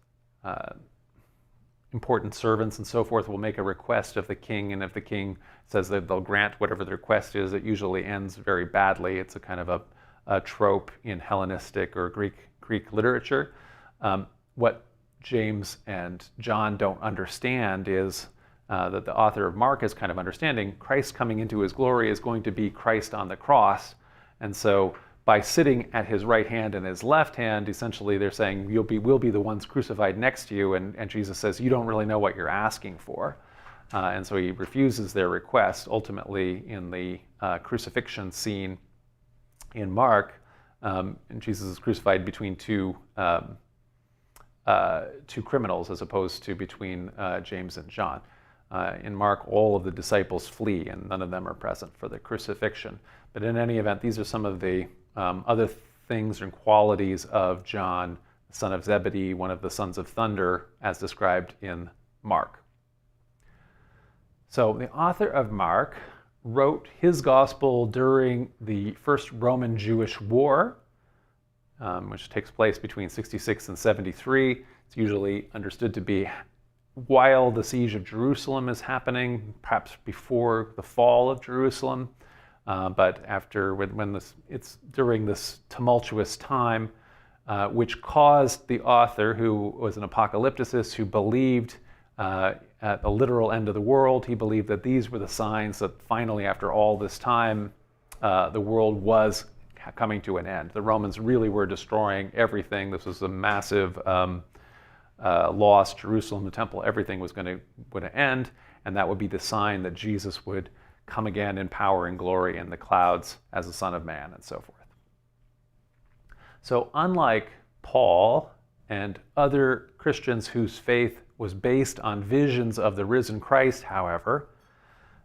[SPEAKER 1] important servants and so forth will make a request of the king, and if the king says that they'll grant whatever the request is, it usually ends very badly. It's a kind of a trope in Hellenistic or Greek literature. What James and John don't understand is that the author of Mark is kind of understanding Christ coming into his glory is going to be Christ on the cross, and so by sitting at his right hand and his left hand, essentially they're saying, we'll be the ones crucified next to you, and Jesus says, you don't really know what you're asking for. And so he refuses their request. Ultimately, in the crucifixion scene in Mark, and Jesus is crucified between two criminals as opposed to between James and John. In Mark, all of the disciples flee, and none of them are present for the crucifixion. But in any event, these are some of the other things and qualities of John, the son of Zebedee, one of the sons of thunder, as described in Mark. So the author of Mark wrote his gospel during the First Roman-Jewish War, which takes place between 66 and 73. It's usually understood to be while the siege of Jerusalem is happening, perhaps before the fall of Jerusalem. But it's during this tumultuous time, which caused the author, who was an apocalypticist, who believed at the literal end of the world, he believed that these were the signs that finally, after all this time, the world was coming to an end. The Romans really were destroying everything. This was a massive loss. Jerusalem, the temple, everything was going to end, and that would be the sign that Jesus would come again in power and glory in the clouds as the Son of Man, and so forth. So unlike Paul and other Christians whose faith was based on visions of the risen Christ, however,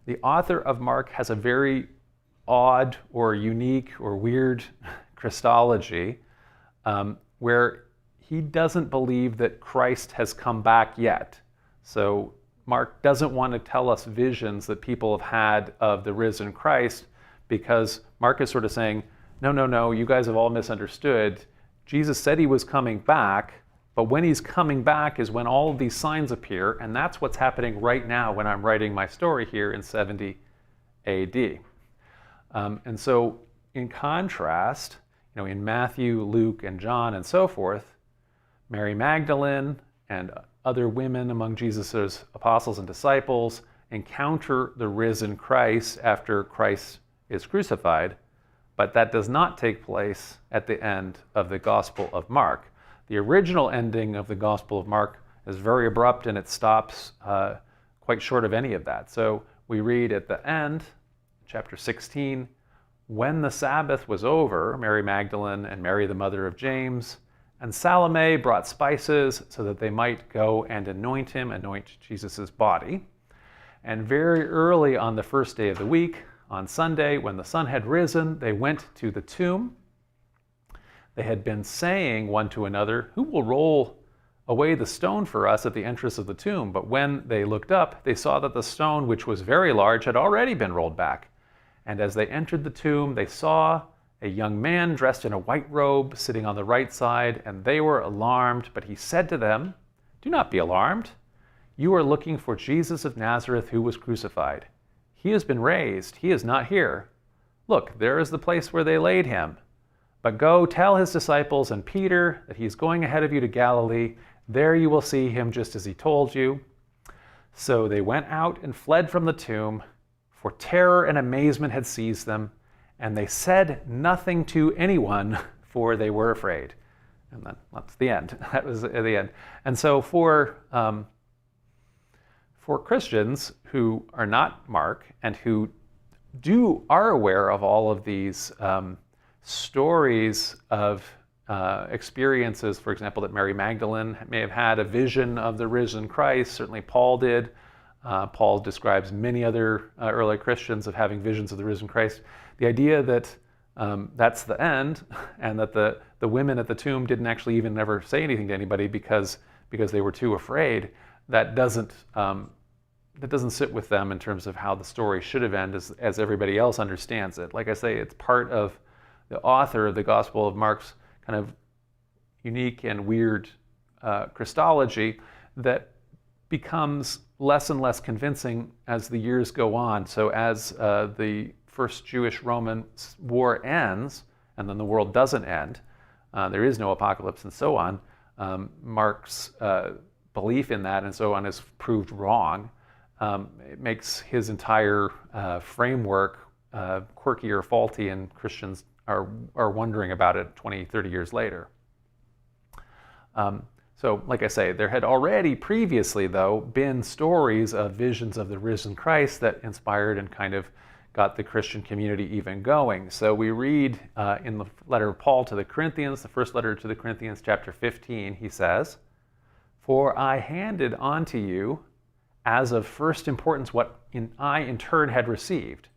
[SPEAKER 1] the author of Mark has a very odd or unique or weird Christology, where he doesn't believe that Christ has come back yet. So Mark doesn't want to tell us visions that people have had of the risen Christ, because Mark is sort of saying, no, you guys have all misunderstood. Jesus said he was coming back, but when he's coming back is when all of these signs appear, and that's what's happening right now when I'm writing my story here in 70 AD. And so in contrast, in Matthew, Luke, and John, and so forth, Mary Magdalene and other women among Jesus' apostles and disciples encounter the risen Christ after Christ is crucified, but that does not take place at the end of the Gospel of Mark. The original ending of the Gospel of Mark is very abrupt, and it stops quite short of any of that. So we read at the end, chapter 16, when the Sabbath was over, Mary Magdalene and Mary the mother of James and Salome brought spices so that they might go and anoint Jesus' body. And very early on the first day of the week, on Sunday, when the sun had risen, they went to the tomb. They had been saying one to another, "Who will roll away the stone for us at the entrance of the tomb?" But when they looked up, they saw that the stone, which was very large, had already been rolled back. And as they entered the tomb, they saw a young man dressed in a white robe sitting on the right side, and they were alarmed. But he said to them, "Do not be alarmed. You are looking for Jesus of Nazareth who was crucified. He has been raised. He is not here. Look, there is the place where they laid him. But go tell his disciples and Peter that he is going ahead of you to Galilee. There you will see him just as he told you." So they went out and fled from the tomb, for terror and amazement had seized them, and they said nothing to anyone, for they were afraid. And then that's the end. That was the end. And so for Christians who are not Mark and who are aware of all of these stories of experiences, for example, that Mary Magdalene may have had a vision of the risen Christ. Certainly Paul did. Paul describes many other early Christians of having visions of the risen Christ. The idea that that's the end, and that the women at the tomb didn't actually even ever say anything to anybody because they were too afraid, that doesn't sit with them in terms of how the story should have ended as everybody else understands it. Like I say, it's part of the author of the Gospel of Mark's kind of unique and weird Christology that becomes less and less convincing as the years go on. So as the First Jewish-Roman War ends, and then the world doesn't end, there is no apocalypse and so on, Mark's belief in that and so on is proved wrong. It makes his entire framework quirky or faulty, and Christians are wondering about it 20, 30 years later. So like I say, there had already previously, though, been stories of visions of the risen Christ that inspired and kind of got the Christian community even going. So we read in the letter of Paul to the Corinthians, the first letter to the Corinthians, chapter 15, he says, "For I handed on to you as of first importance what I in turn had received,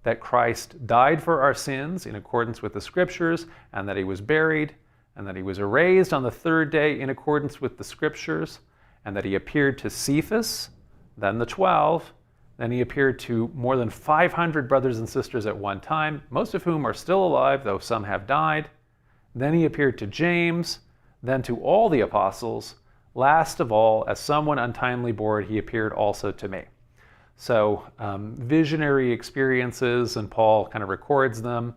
[SPEAKER 1] that Christ died for our sins in accordance with the Scriptures, and that he was buried, and that he was raised on the third day in accordance with the Scriptures, and that he appeared to Cephas, then the 12, then he appeared to more than 500 brothers and sisters at one time, most of whom are still alive, though some have died. Then he appeared to James, then to all the apostles. Last of all, as someone untimely born, he appeared also to me." So visionary experiences, and Paul kind of records them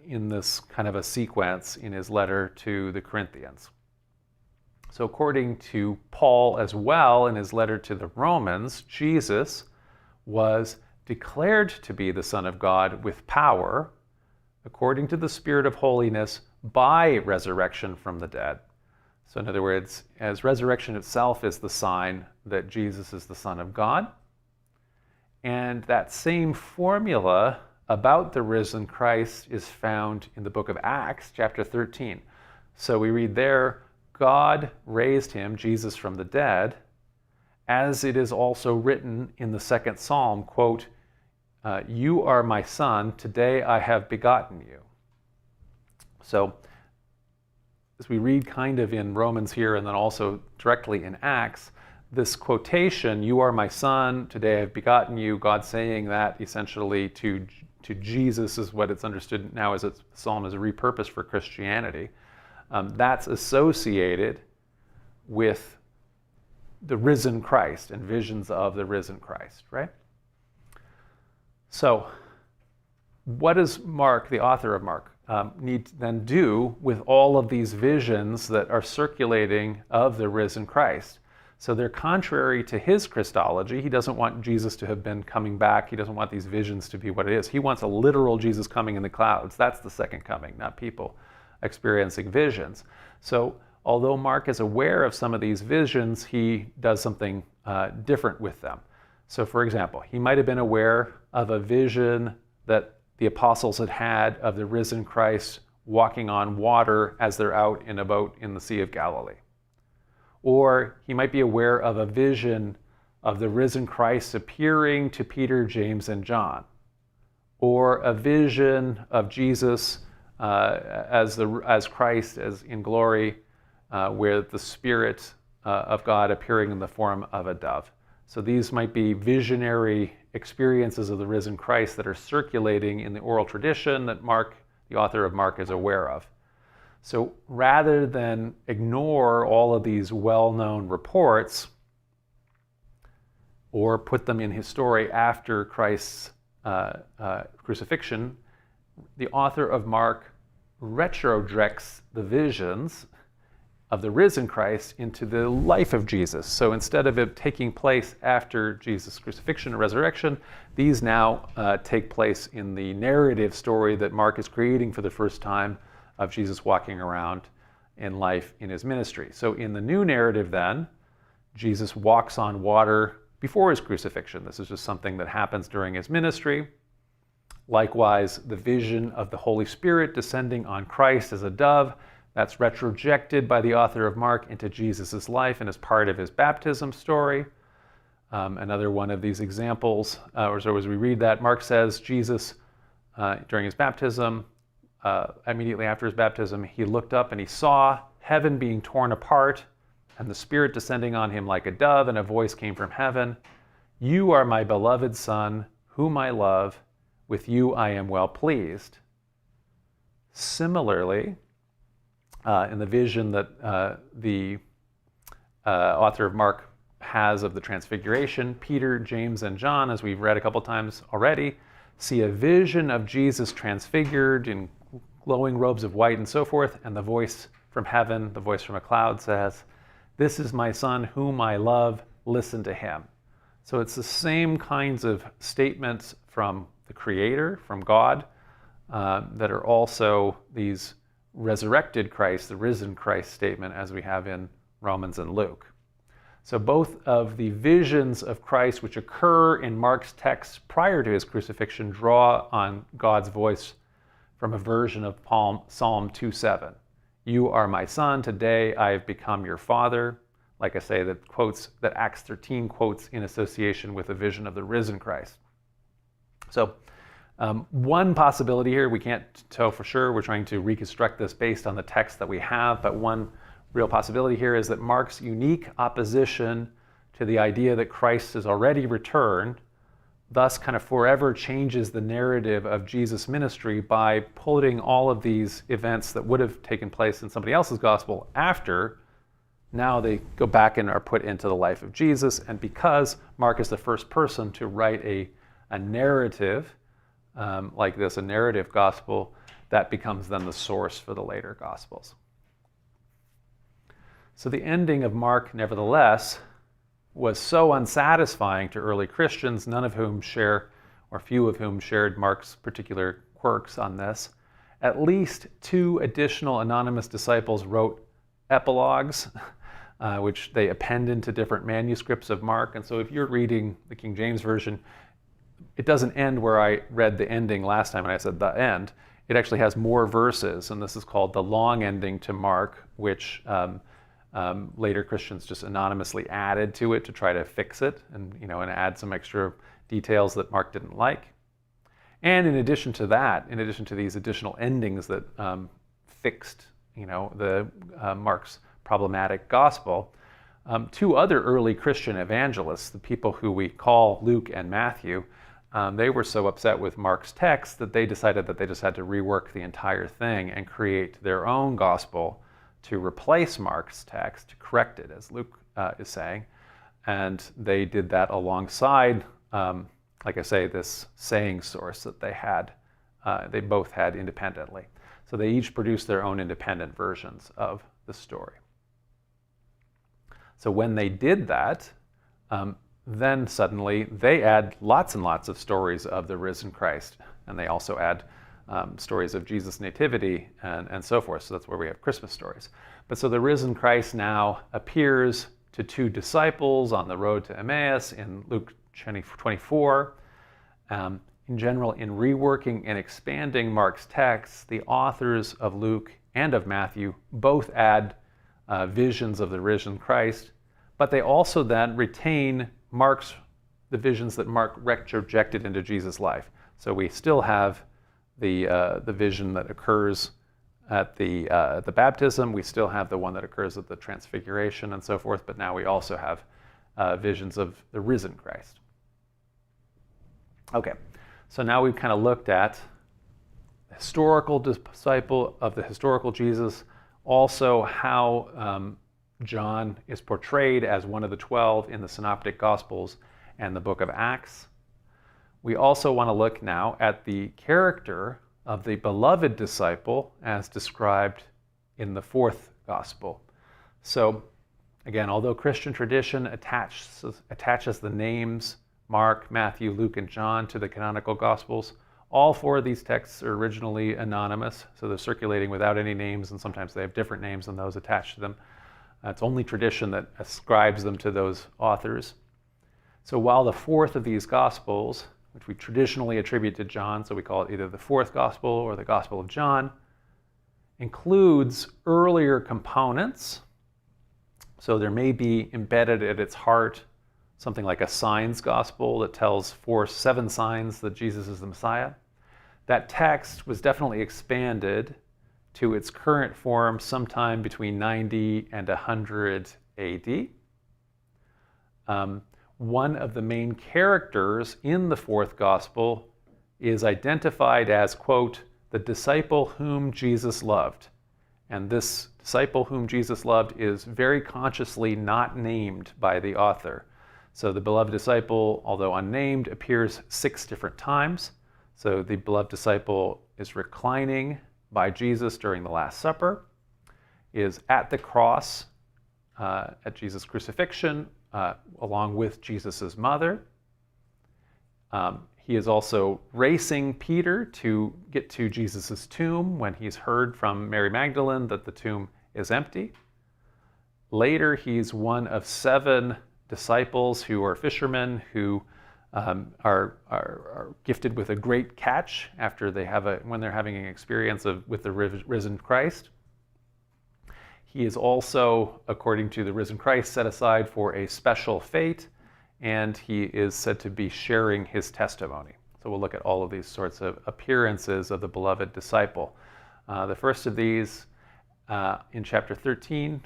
[SPEAKER 1] in this kind of a sequence in his letter to the Corinthians. So according to Paul as well, in his letter to the Romans, Jesus was declared to be the Son of God with power, according to the Spirit of holiness, by resurrection from the dead. So in other words, as resurrection itself is the sign that Jesus is the Son of God, and that same formula about the risen Christ is found in the book of Acts, chapter 13. So we read there, God raised him, Jesus, from the dead, as it is also written in the second psalm, quote, "You are my son, today I have begotten you." So as we read kind of in Romans here and then also directly in Acts, this quotation, "You are my son, today I have begotten you," God saying that essentially to Jesus is what it's understood now as the psalm is repurposed for Christianity. That's associated with the risen Christ and visions of the risen Christ, right? So what does Mark, the author of Mark, need to then do with all of these visions that are circulating of the risen Christ? So they're contrary to his Christology. He doesn't want Jesus to have been coming back. He doesn't want these visions to be what it is. He wants a literal Jesus coming in the clouds. That's the second coming, not people experiencing visions. So although Mark is aware of some of these visions, he does something different with them. So for example, he might have been aware of a vision that the apostles had of the risen Christ walking on water as they're out in a boat in the Sea of Galilee. Or he might be aware of a vision of the risen Christ appearing to Peter, James, and John. Or a vision of Jesus as Christ as in glory, where the Spirit of God appearing in the form of a dove. So these might be visionary experiences of the risen Christ that are circulating in the oral tradition that Mark, the author of Mark, is aware of. So rather than ignore all of these well-known reports or put them in his story after Christ's crucifixion, the author of Mark retrojects the visions of the risen Christ into the life of Jesus. So instead of it taking place after Jesus' crucifixion and resurrection, these now take place in the narrative story that Mark is creating for the first time of Jesus walking around in life in his ministry. So in the new narrative then, Jesus walks on water before his crucifixion. This is just something that happens during his ministry. Likewise, the vision of the Holy Spirit descending on Christ as a dove, that's retrojected by the author of Mark into Jesus' life and as part of his baptism story. Another one of these examples, or so as we read that, Mark says Jesus, during his baptism, immediately after his baptism, he looked up and he saw heaven being torn apart and the Spirit descending on him like a dove, and a voice came from heaven, "You are my beloved Son, whom I love. With you I am well pleased." Similarly, in the vision that the author of Mark has of the Transfiguration, Peter, James, and John, as we've read a couple times already, see a vision of Jesus transfigured in glowing robes of white and so forth, and the voice from heaven, the voice from a cloud says, "This is my Son whom I love, listen to him." So it's the same kinds of statements from the Creator, from God, that are also these resurrected Christ, the risen Christ statement as we have in Romans and Luke. So both of the visions of Christ which occur in Mark's text prior to his crucifixion draw on God's voice from a version of Psalm 2:7. "You are my Son, today I have become your Father." Like I say, that Acts 13 quotes in association with a vision of the risen Christ. So one possibility here, we can't tell for sure, we're trying to reconstruct this based on the text that we have, but one real possibility here is that Mark's unique opposition to the idea that Christ has already returned, thus kind of forever changes the narrative of Jesus' ministry by putting all of these events that would have taken place in somebody else's gospel after, now they go back and are put into the life of Jesus. And because Mark is the first person to write a narrative like this, a narrative gospel, that becomes then the source for the later gospels. So the ending of Mark, nevertheless, was so unsatisfying to early Christians, none of whom share, or few of whom shared Mark's particular quirks on this. At least 2 additional anonymous disciples wrote epilogues, which they append into different manuscripts of Mark. And so if you're reading the King James Version, it doesn't end where I read the ending last time and I said the end. It actually has more verses, and this is called the long ending to Mark, which later Christians just anonymously added to it to try to fix it and add some extra details that Mark didn't like. And in addition to that, in addition to these additional endings that fixed the Mark's problematic gospel, 2 other early Christian evangelists, the people who we call Luke and Matthew, they were so upset with Mark's text that they decided that they just had to rework the entire thing and create their own gospel to replace Mark's text, to correct it, as Luke is saying. And they did that alongside, like I say, this saying source that they had. They both had independently. So they each produced their own independent versions of the story. So when they did that, then suddenly they add lots and lots of stories of the risen Christ. And they also add stories of Jesus' nativity and so forth. So that's where we have Christmas stories. But so the risen Christ now appears to 2 disciples on the road to Emmaus in Luke 24. In general, in reworking and expanding Mark's text, the authors of Luke and of Matthew both add visions of the risen Christ, but they also then retain the visions that Mark retrojected into Jesus' life. So we still have the vision that occurs at the baptism. We still have the one that occurs at the transfiguration and so forth, but now we also have visions of the risen Christ. Okay, so now we've kind of looked at historical disciple of the historical Jesus, also how John is portrayed as one of the 12 in the synoptic gospels and the book of Acts. We also want to look now at the character of the beloved disciple as described in the fourth gospel. So again, although Christian tradition attaches the names Mark, Matthew, Luke, and John to the canonical gospels, all four of these texts are originally anonymous, so they're circulating without any names, and sometimes they have different names than those attached to them. It's only tradition that ascribes them to those authors. So while the fourth of these gospels, which we traditionally attribute to John, so we call it either the fourth gospel or the Gospel of John, includes earlier components. So there may be embedded at its heart something like a signs gospel that tells 7 signs that Jesus is the Messiah. That text was definitely expanded to its current form sometime between 90 and 100 AD. One of the main characters in the fourth gospel is identified as, quote, the disciple whom Jesus loved. And this disciple whom Jesus loved is very consciously not named by the author. So the beloved disciple, although unnamed, appears 6 different times. So the beloved disciple is reclining by Jesus during the Last Supper, is at the cross at Jesus' crucifixion, along with Jesus' mother. He is also racing Peter to get to Jesus' tomb when he's heard from Mary Magdalene that the tomb is empty. Later, he's one of 7 disciples who are fishermen who are gifted with a great catch after when they're having an experience with the risen Christ. He is also, according to the risen Christ, set aside for a special fate, and he is said to be sharing his testimony. So we'll look at all of these sorts of appearances of the beloved disciple. The first of these in chapter 13,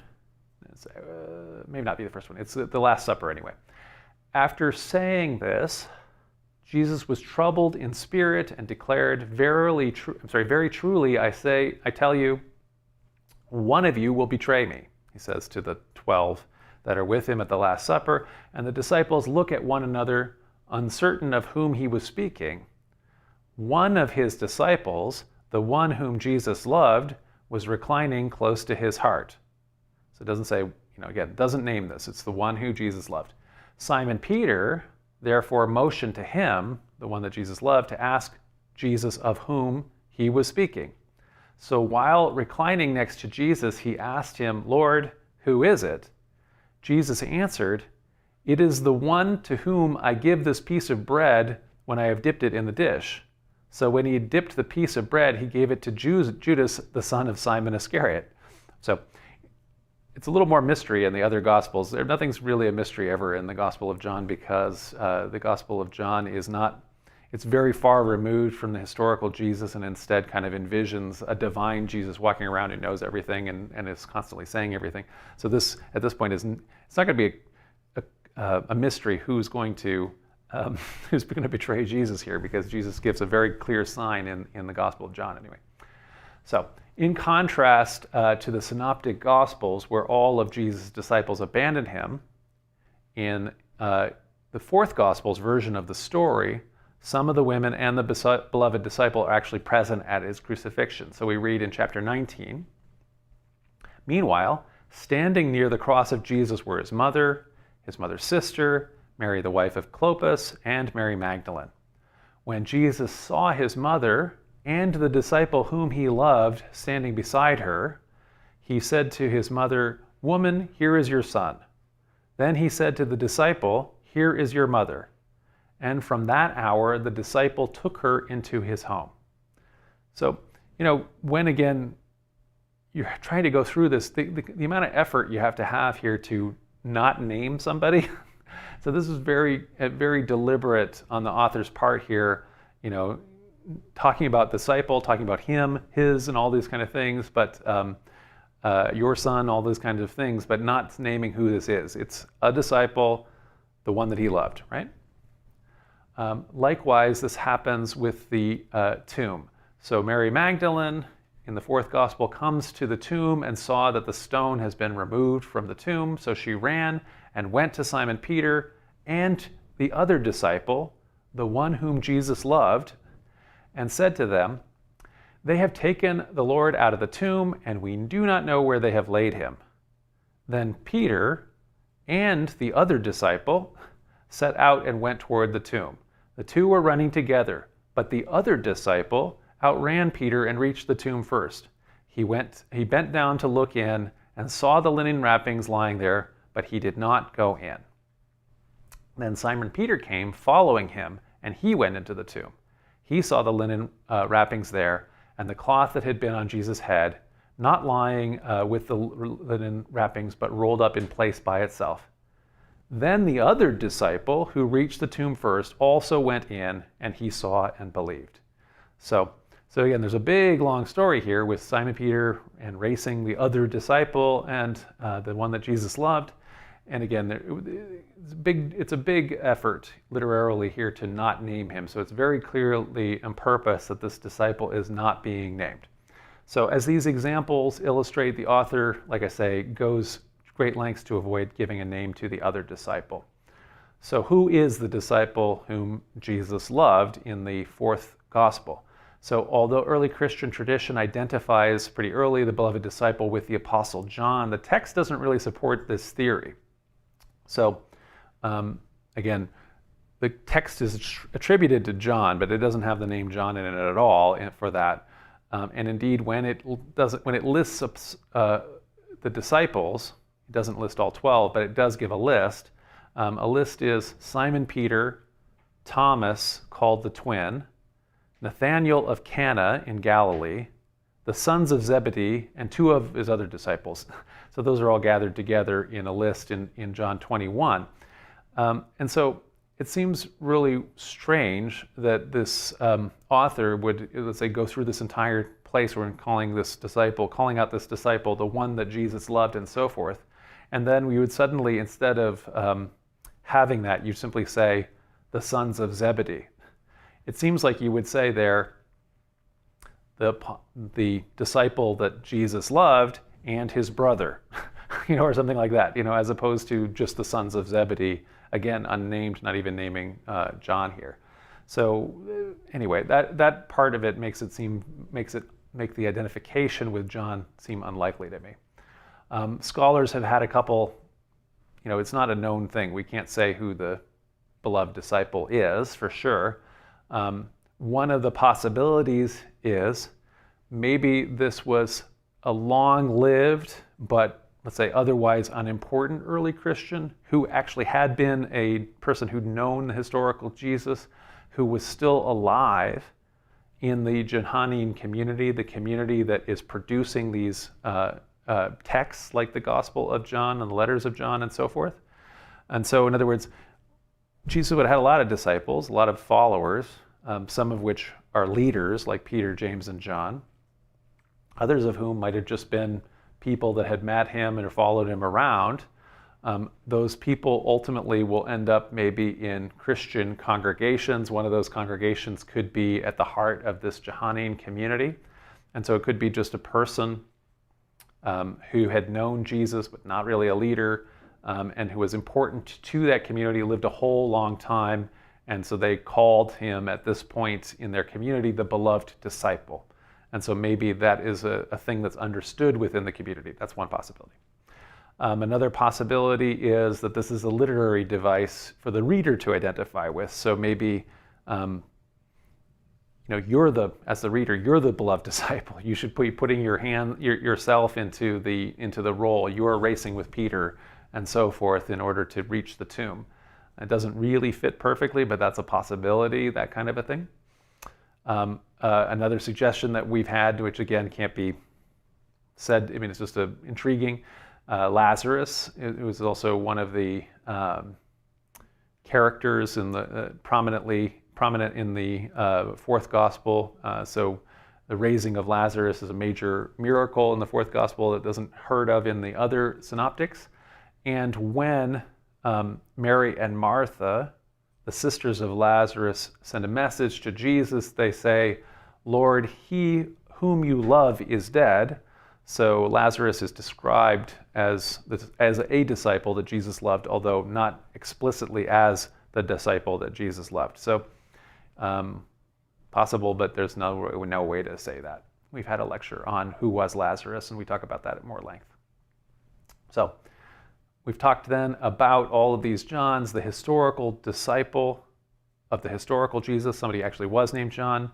[SPEAKER 1] maybe not be the first one, it's the Last Supper anyway. After saying this, Jesus was troubled in spirit and declared, very truly I tell you, one of you will betray me, he says to the 12 that are with him at the Last Supper. And the disciples look at one another, uncertain of whom he was speaking. One of his disciples, the one whom Jesus loved, was reclining close to his heart. So it doesn't say, again, it doesn't name this. It's the one who Jesus loved. Simon Peter, therefore, motioned to him, the one that Jesus loved, to ask Jesus of whom he was speaking. So while reclining next to Jesus, he asked him, Lord, who is it? Jesus answered, it is the one to whom I give this piece of bread when I have dipped it in the dish. So when he had dipped the piece of bread, he gave it to Judas, the son of Simon Iscariot. So it's a little more mystery in the other Gospels. Nothing's really a mystery ever in the Gospel of John because the Gospel of John it's very far removed from the historical Jesus and instead kind of envisions a divine Jesus walking around who knows everything and is constantly saying everything. So this, at this point, it's not going to be a mystery who's going to betray Jesus here, because Jesus gives a very clear sign in the Gospel of John anyway. So in contrast to the synoptic Gospels, where all of Jesus' disciples abandon him, in the fourth Gospel's version of the story, some of the women and the beloved disciple are actually present at his crucifixion. So we read in chapter 19, meanwhile, standing near the cross of Jesus were his mother's sister, Mary the wife of Clopas, and Mary Magdalene. When Jesus saw his mother and the disciple whom he loved standing beside her, he said to his mother, Woman, here is your son. Then he said to the disciple, Here is your mother. And from that hour, the disciple took her into his home. So, when again, you're trying to go through this, the amount of effort you have to have here to not name somebody. So this is very deliberate on the author's part here, talking about disciple, talking about him, his, and all these kind of things, but your son, all those kinds of things, but not naming who this is. It's a disciple, the one that he loved, right? Likewise, this happens with the tomb. So Mary Magdalene in the fourth gospel comes to the tomb and saw that the stone has been removed from the tomb. So she ran and went to Simon Peter and the other disciple, the one whom Jesus loved, and said to them, "They have taken the Lord out of the tomb, and we do not know where they have laid him." Then Peter and the other disciple set out and went toward the tomb. The two were running together, but the other disciple outran Peter and reached the tomb first. He bent down to look in and saw the linen wrappings lying there, but he did not go in. Then Simon Peter came, following him, and he went into the tomb. He saw the linen wrappings there, and the cloth that had been on Jesus' head, not lying with the linen wrappings, but rolled up in place by itself. Then the other disciple, who reached the tomb first, also went in, and he saw and believed. So again, there's a big, long story here with Simon Peter and racing the other disciple and the one that Jesus loved. And again, it's a big effort literarily here to not name him. So it's very clearly on purpose that this disciple is not being named. So as these examples illustrate, the author, like I say, goes great lengths to avoid giving a name to the other disciple. So who is the disciple whom Jesus loved in the fourth gospel? So although early Christian tradition identifies pretty early the beloved disciple with the Apostle John, the text doesn't really support this theory. So again, the text is attributed to John, but it doesn't have the name John in it at all for that. And indeed, when it lists the disciples, it doesn't list all 12, but it does give a list. A list is Simon Peter, Thomas, called the twin, Nathanael of Cana in Galilee, the sons of Zebedee, and two of his other disciples. So those are all gathered together in a list in John 21. And so it seems really strange that this author would, let's say, go through this entire place where calling out this disciple, the one that Jesus loved and so forth. And then we would suddenly, instead of having that, you simply say, the sons of Zebedee. It seems like you would say there, the disciple that Jesus loved and his brother, or something like that, as opposed to just the sons of Zebedee, again, unnamed, not even naming John here. So anyway, that part of it makes the identification with John seem unlikely to me. Scholars have had a couple, it's not a known thing. We can't say who the beloved disciple is for sure. One of the possibilities is maybe this was a long-lived, but let's say otherwise unimportant early Christian who actually had been a person who'd known the historical Jesus, who was still alive in the Johannine community, the community that is producing these texts like the Gospel of John and the letters of John and so forth. And so, in other words, Jesus would have had a lot of disciples, a lot of followers, some of which are leaders like Peter, James, and John, others of whom might have just been people that had met him and followed him around. Those people ultimately will end up maybe in Christian congregations. One of those congregations could be at the heart of this Johannine community. And so it could be just a person who had known Jesus but not really a leader, and who was important to that community, lived a whole long time, and so they called him at this point in their community the beloved disciple. And so maybe that is a thing that's understood within the community. That's one possibility. Another possibility is that this is a literary device for the reader to identify with. So maybe as the reader, you're the beloved disciple. You should be putting yourself into the role. You're racing with Peter and so forth in order to reach the tomb. It doesn't really fit perfectly, but that's a possibility, that kind of a thing. Another suggestion that we've had, which again can't be said, it's just intriguing. Lazarus, it was also one of the characters in the prominent in the fourth gospel. So the raising of Lazarus is a major miracle in the fourth gospel that isn't heard of in the other synoptics. And when Mary and Martha, the sisters of Lazarus, send a message to Jesus, they say, Lord, he whom you love is dead. So Lazarus is described as a disciple that Jesus loved, although not explicitly as the disciple that Jesus loved. So possible, but there's no way to say that. We've had a lecture on who was Lazarus, and we talk about that at more length. So we've talked then about all of these Johns, the historical disciple of the historical Jesus. Somebody actually was named John.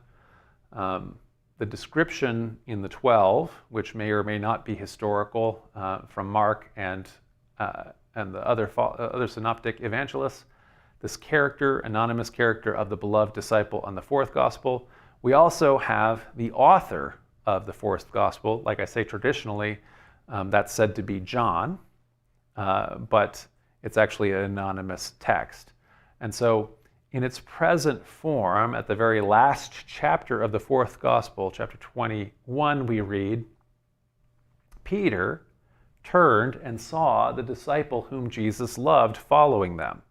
[SPEAKER 1] The description in the 12, which may or may not be historical, from Mark and the other synoptic evangelists. This character, anonymous character of the beloved disciple on the fourth gospel. We also have the author of the fourth gospel. Like I say, traditionally, that's said to be John, but it's actually an anonymous text. And so in its present form, at the very last chapter of the fourth gospel, chapter 21, we read, Peter turned and saw the disciple whom Jesus loved following them.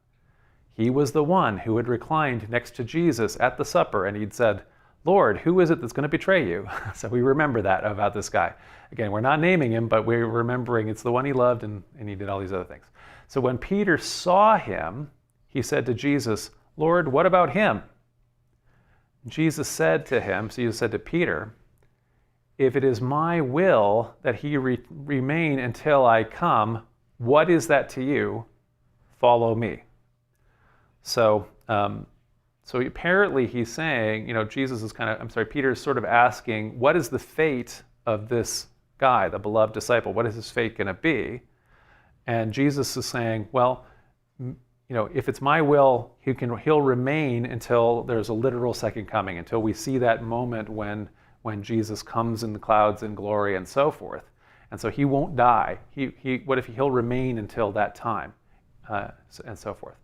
[SPEAKER 1] He was the one who had reclined next to Jesus at the supper, and he'd said, Lord, who is it that's going to betray you? So we remember that about this guy. Again, we're not naming him, but we're remembering it's the one he loved, and he did all these other things. So when Peter saw him, he said to Jesus, Lord, what about him? Jesus said to him, so Jesus said to Peter, if it is my will that he remain until I come, what is that to you? Follow me. So apparently he's saying, Jesus is Peter's sort of asking, what is the fate of this guy, the beloved disciple? What is his fate going to be? And Jesus is saying, well, if it's my will, he'll remain until there's a literal second coming, until we see that moment when Jesus comes in the clouds in glory and so forth. And so he won't die. He'll remain until that time, and so forth.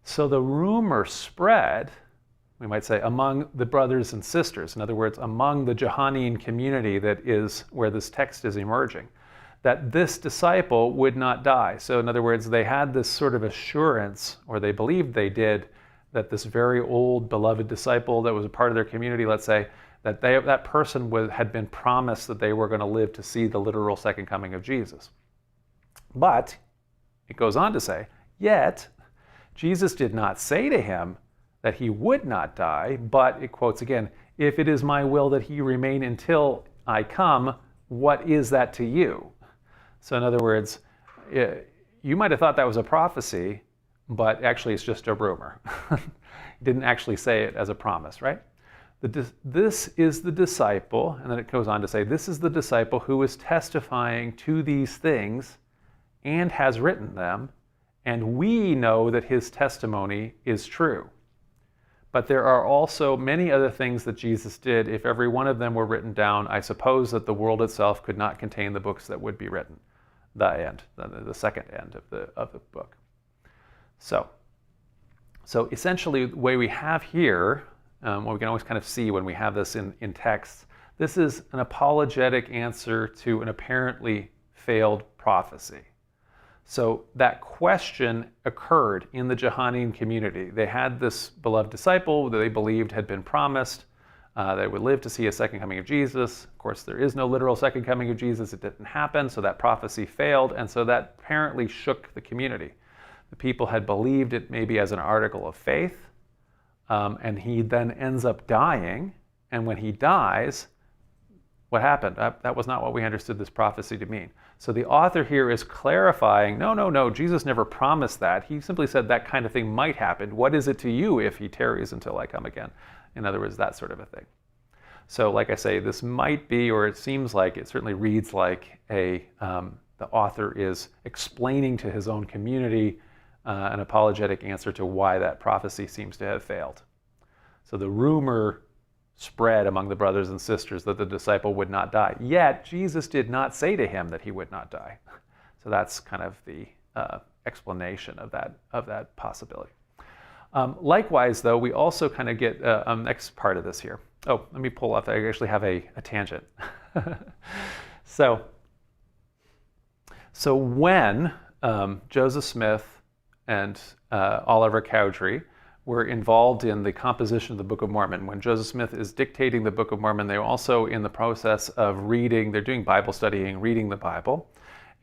[SPEAKER 1] So the rumor spread, we might say, among the brothers and sisters, in other words, among the Johannine community that is where this text is emerging, that this disciple would not die. So in other words, they had this sort of assurance, or they believed they did, that this very old beloved disciple that was a part of their community, let's say, that person had been promised that they were going to live to see the literal second coming of Jesus. But it goes on to say, yet Jesus did not say to him that he would not die, but it quotes again, if it is my will that he remain until I come, what is that to you? So in other words, you might have thought that was a prophecy, but actually it's just a rumor. He didn't actually say it as a promise, right? This is the disciple, and then it goes on to say, this is the disciple who is testifying to these things and has written them, and we know that his testimony is true. But there are also many other things that Jesus did. If every one of them were written down, I suppose that the world itself could not contain the books that would be written. The second end of the book. So essentially, the way we have here, what we can always kind of see when we have this in text, this is an apologetic answer to an apparently failed prophecy. So that question occurred in the Johannine community. They had this beloved disciple that they believed had been promised. They would live to see a second coming of Jesus. Of course, there is no literal second coming of Jesus. It didn't happen, so that prophecy failed, and so that apparently shook the community. The people had believed it maybe as an article of faith, and he then ends up dying, and when he dies, what happened? That was not what we understood this prophecy to mean. So the author here is clarifying, no, Jesus never promised that. He simply said that kind of thing might happen. What is it to you if he tarries until I come again? In other words, that sort of a thing. So like I say, this might be, or it seems like, it certainly reads like the author is explaining to his own community an apologetic answer to why that prophecy seems to have failed. So the rumor spread among the brothers and sisters that the disciple would not die. Yet, Jesus did not say to him that he would not die. So that's kind of the explanation of that possibility. Likewise, though, we also kind of get next part of this here. Oh, let me pull up. I actually have a tangent. So when Joseph Smith and Oliver Cowdery were involved in the composition of the Book of Mormon. When Joseph Smith is dictating the Book of Mormon, they're also in the process of reading, they're doing Bible studying, reading the Bible.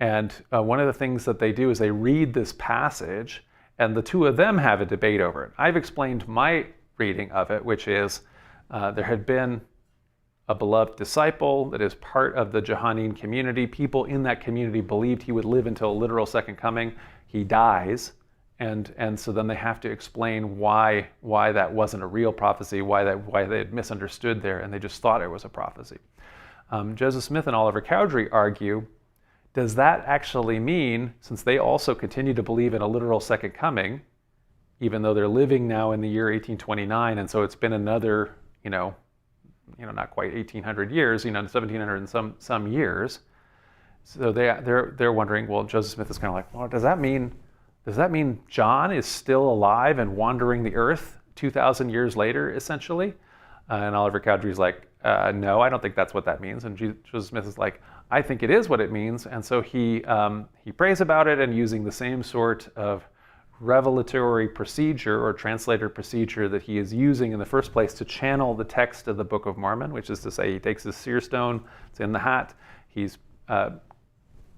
[SPEAKER 1] And one of the things that they do is they read this passage, and the two of them have a debate over it. I've explained my reading of it, which is there had been a beloved disciple that is part of the Johannine community. People in that community believed he would live until a literal second coming. He dies, and so then they have to explain why that wasn't a real prophecy, why they had misunderstood there, and they just thought it was a prophecy. Joseph Smith and Oliver Cowdery argue, does that actually mean, since they also continue to believe in a literal second coming, even though they're living now in the year 1829, and so it's been another, not quite 1800 years, 1700 and some years. So they're wondering, well, Joseph Smith is kind of like, well, does that mean John is still alive and wandering the earth 2,000 years later, essentially? And Oliver Cowdery's like, no, I don't think that's what that means. And Joseph Smith is like, I think it is what it means. And so he prays about it, and using the same sort of revelatory procedure or translator procedure that he is using in the first place to channel the text of the Book of Mormon, which is to say he takes his seer stone, it's in the hat, he's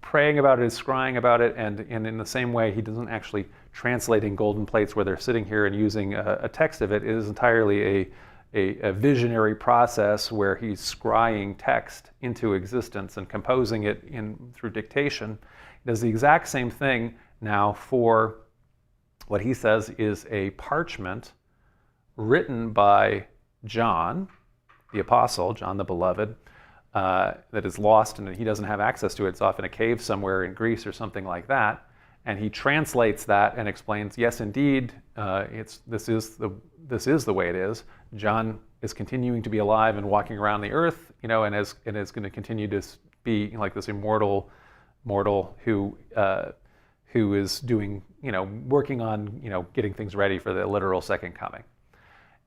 [SPEAKER 1] praying about it, scrying about it, and in the same way he doesn't actually translate in golden plates where they're sitting here and using a text of it. It is entirely a visionary process where he's scrying text into existence and composing it through dictation. He does the exact same thing now for what he says is a parchment written by John, the apostle, John the Beloved, that is lost and he doesn't have access to it. It's off in a cave somewhere in Greece or something like that. And he translates that and explains, yes, indeed, this is the way it is. John is continuing to be alive and walking around the earth, and is going to continue to be like this immortal mortal who is doing, working on, getting things ready for the literal second coming.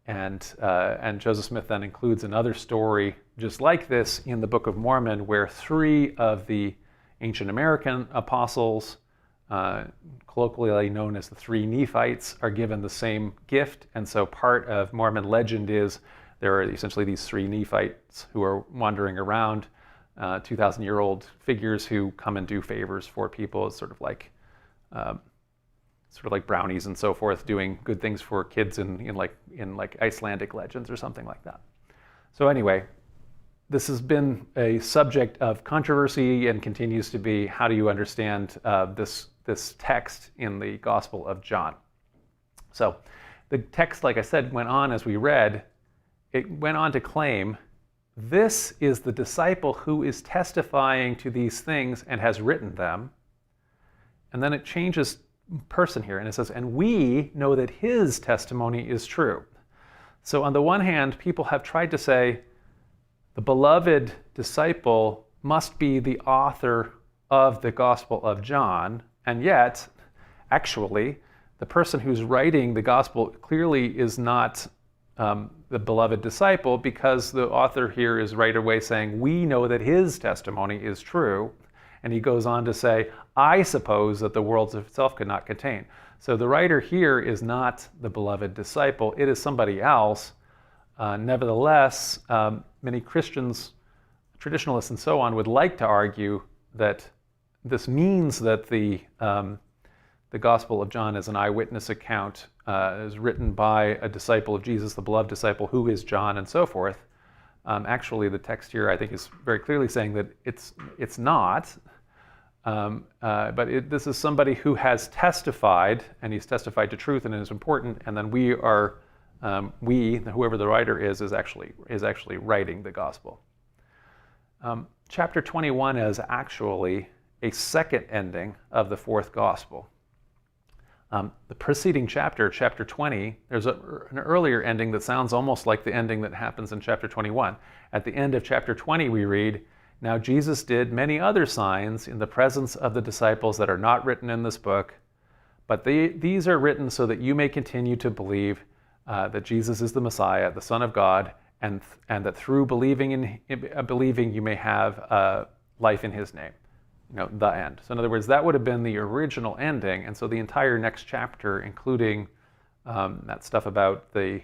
[SPEAKER 1] And Joseph Smith then includes another story just like this in the Book of Mormon, where 3 of the ancient American apostles, colloquially known as the 3 Nephites, are given the same gift. And so part of Mormon legend is there are essentially these 3 Nephites who are wandering around, 2,000-year-old figures who come and do favors for people. It's sort of like brownies and so forth, doing good things for kids in Icelandic legends or something like that. So anyway, this has been a subject of controversy and continues to be. How do you understand this text in the Gospel of John? So the text, like I said, went on as we read. It went on to claim, this is the disciple who is testifying to these things and has written them. And then it changes person here, and it says, and we know that his testimony is true. So on the one hand, people have tried to say the beloved disciple must be the author of the Gospel of John, and yet, actually, the person who's writing the Gospel clearly is not the beloved disciple, because the author here is right away saying, we know that his testimony is true. And he goes on to say, I suppose that the world itself could not contain. So the writer here is not the beloved disciple. It is somebody else. Nevertheless, many Christians, traditionalists and so on, would like to argue that this means that the Gospel of John is an eyewitness account, is written by a disciple of Jesus, the beloved disciple, who is John, and so forth. Actually, the text here, I think, is very clearly saying that it's not. But this is somebody who has testified, and he's testified to truth, and it is important. And then whoever the writer is actually writing the gospel. Chapter 21 is actually a second ending of the fourth gospel. The preceding chapter 20, there's an earlier ending that sounds almost like the ending that happens in chapter 21. At the end of chapter 20, we read, now Jesus did many other signs in the presence of the disciples that are not written in this book, but these are written so that you may continue to believe that Jesus is the Messiah, the Son of God, and that through believing you may have life in his name. The end. So in other words, that would have been the original ending, and so the entire next chapter, including that stuff about the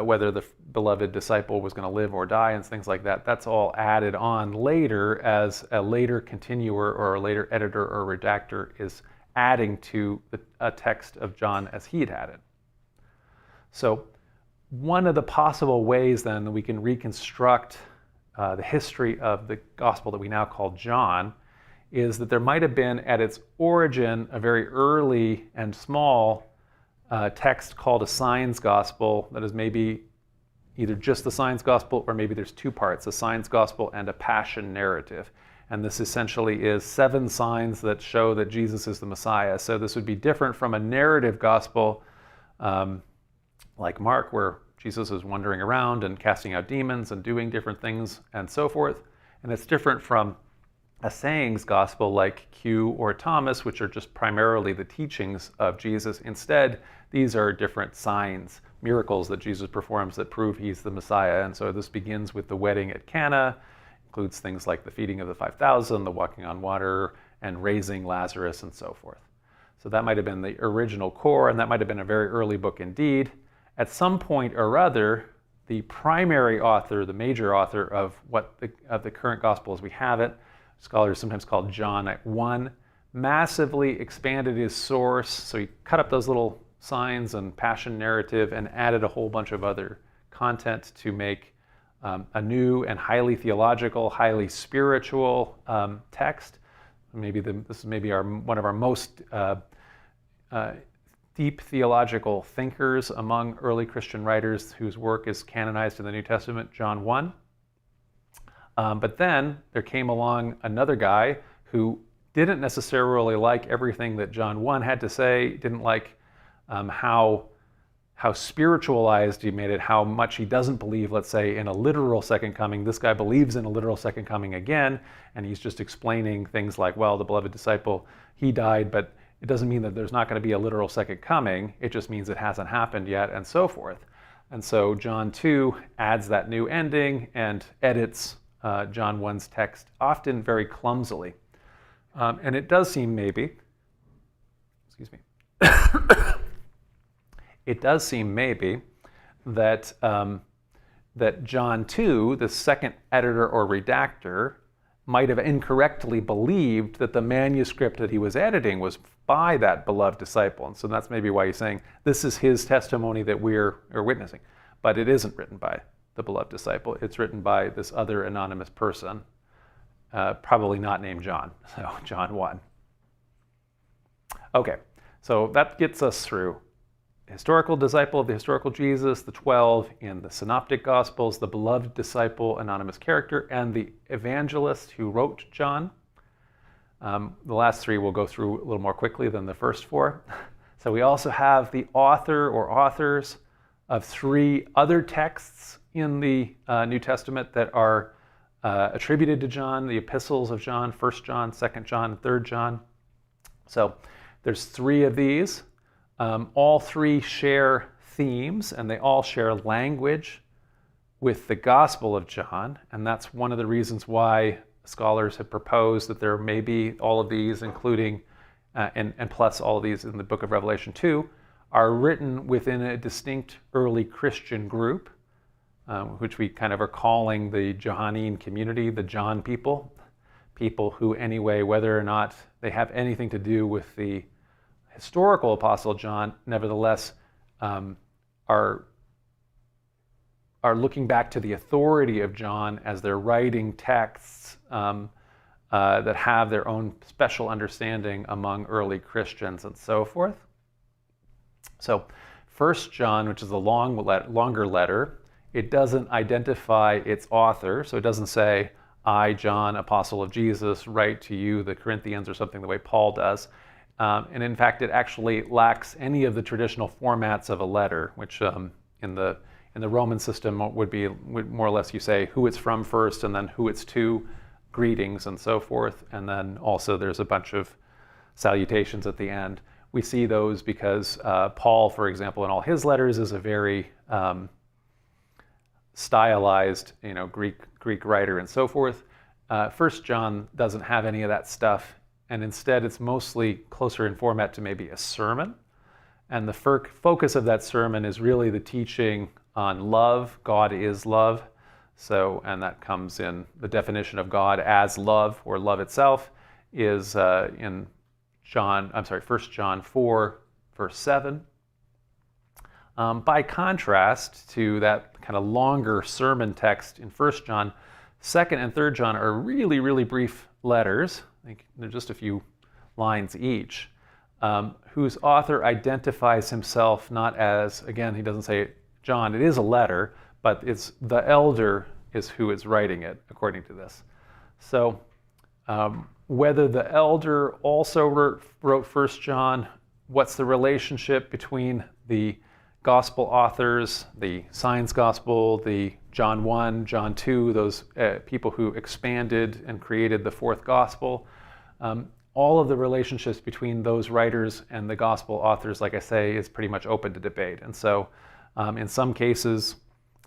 [SPEAKER 1] whether the beloved disciple was going to live or die and things like that, that's all added on later as a later continuer or a later editor or redactor is adding to a text of John as he had had it. So one of the possible ways then that we can reconstruct the history of the gospel that we now call John is that there might have been at its origin a very early and small text called a signs gospel that is maybe either just the signs gospel or maybe there's two parts, a signs gospel and a passion narrative. And this essentially is 7 signs that show that Jesus is the Messiah. So this would be different from a narrative gospel like Mark, where Jesus is wandering around and casting out demons and doing different things and so forth. And it's different from a sayings gospel like Q or Thomas, which are just primarily the teachings of Jesus. Instead, these are different signs, miracles that Jesus performs that prove he's the Messiah. And so this begins with the wedding at Cana, includes things like the feeding of the 5,000, the walking on water, and raising Lazarus, and so forth. So that might have been the original core, and that might have been a very early book indeed. At some point or other, the primary author, the major author of the current gospel as we have it, scholars sometimes call John at 1, massively expanded his source. So he cut up those little signs and passion narrative and added a whole bunch of other content to make a new and highly theological, highly spiritual text. This is maybe one of our most deep theological thinkers among early Christian writers whose work is canonized in the New Testament, John 1. But then there came along another guy who didn't necessarily like everything that John 1 had to say, didn't like how spiritualized he made it, how much he doesn't believe, let's say, in a literal second coming. This guy believes in a literal second coming again, and he's just explaining things like, well, the beloved disciple, he died, but it doesn't mean that there's not going to be a literal second coming. It just means it hasn't happened yet, and so forth. And so John 2 adds that new ending and edits John 1's text, often very clumsily. And it does seem maybe, it does seem maybe that, that John 2, the second editor or redactor, might have incorrectly believed that the manuscript that he was editing was by that beloved disciple. And so that's maybe why he's saying this is his testimony that we're witnessing. But it isn't written by the beloved disciple. It's written by this other anonymous person, probably not named John, so John 1. Okay, so that gets us through historical disciple of the historical Jesus, the 12 in the synoptic gospels, the beloved disciple, anonymous character, and the evangelist who wrote John. The last 3 we'll go through a little more quickly than the first 4. So we also have the author or authors of 3 other texts in the New Testament that are attributed to John, the epistles of John, 1 John, 2 John, and 3 John. So there's 3 of these. All 3 share themes, and they all share language with the Gospel of John, and that's one of the reasons why scholars have proposed that there may be all of these, including, and plus all of these in the book of Revelation 2, are written within a distinct early Christian group, which we kind of are calling the Johannine community, the John people who anyway, whether or not they have anything to do with the historical Apostle John, nevertheless are looking back to the authority of John as they're writing texts that have their own special understanding among early Christians and so forth. So 1 John, which is a longer letter, it doesn't identify its author, so it doesn't say, I, John, apostle of Jesus, write to you, the Corinthians, or something the way Paul does. And in fact, it actually lacks any of the traditional formats of a letter, which in the Roman system would more or less you say who it's from first, and then who it's to, greetings, and so forth. And then also there's a bunch of salutations at the end. We see those because Paul, for example, in all his letters is a very stylized, Greek writer and so forth. 1 John doesn't have any of that stuff, and instead it's mostly closer in format to maybe a sermon. And the focus of that sermon is really the teaching on love. God is love. So, and that comes in the definition of God as love, or love itself, is in 1 John 4, verse 7. By contrast to that kind of longer sermon text in 1 John, 2nd and 3rd John are really, really brief letters. I think they're just a few lines each, whose author identifies himself not as, again, he doesn't say John, it is a letter, but it's the elder is who is writing it, according to this. So whether the elder also wrote 1 John, what's the relationship between the gospel authors, the Science Gospel, the John 1, John 2, those people who expanded and created the fourth gospel, all of the relationships between those writers and the gospel authors, like I say, is pretty much open to debate. And so in some cases,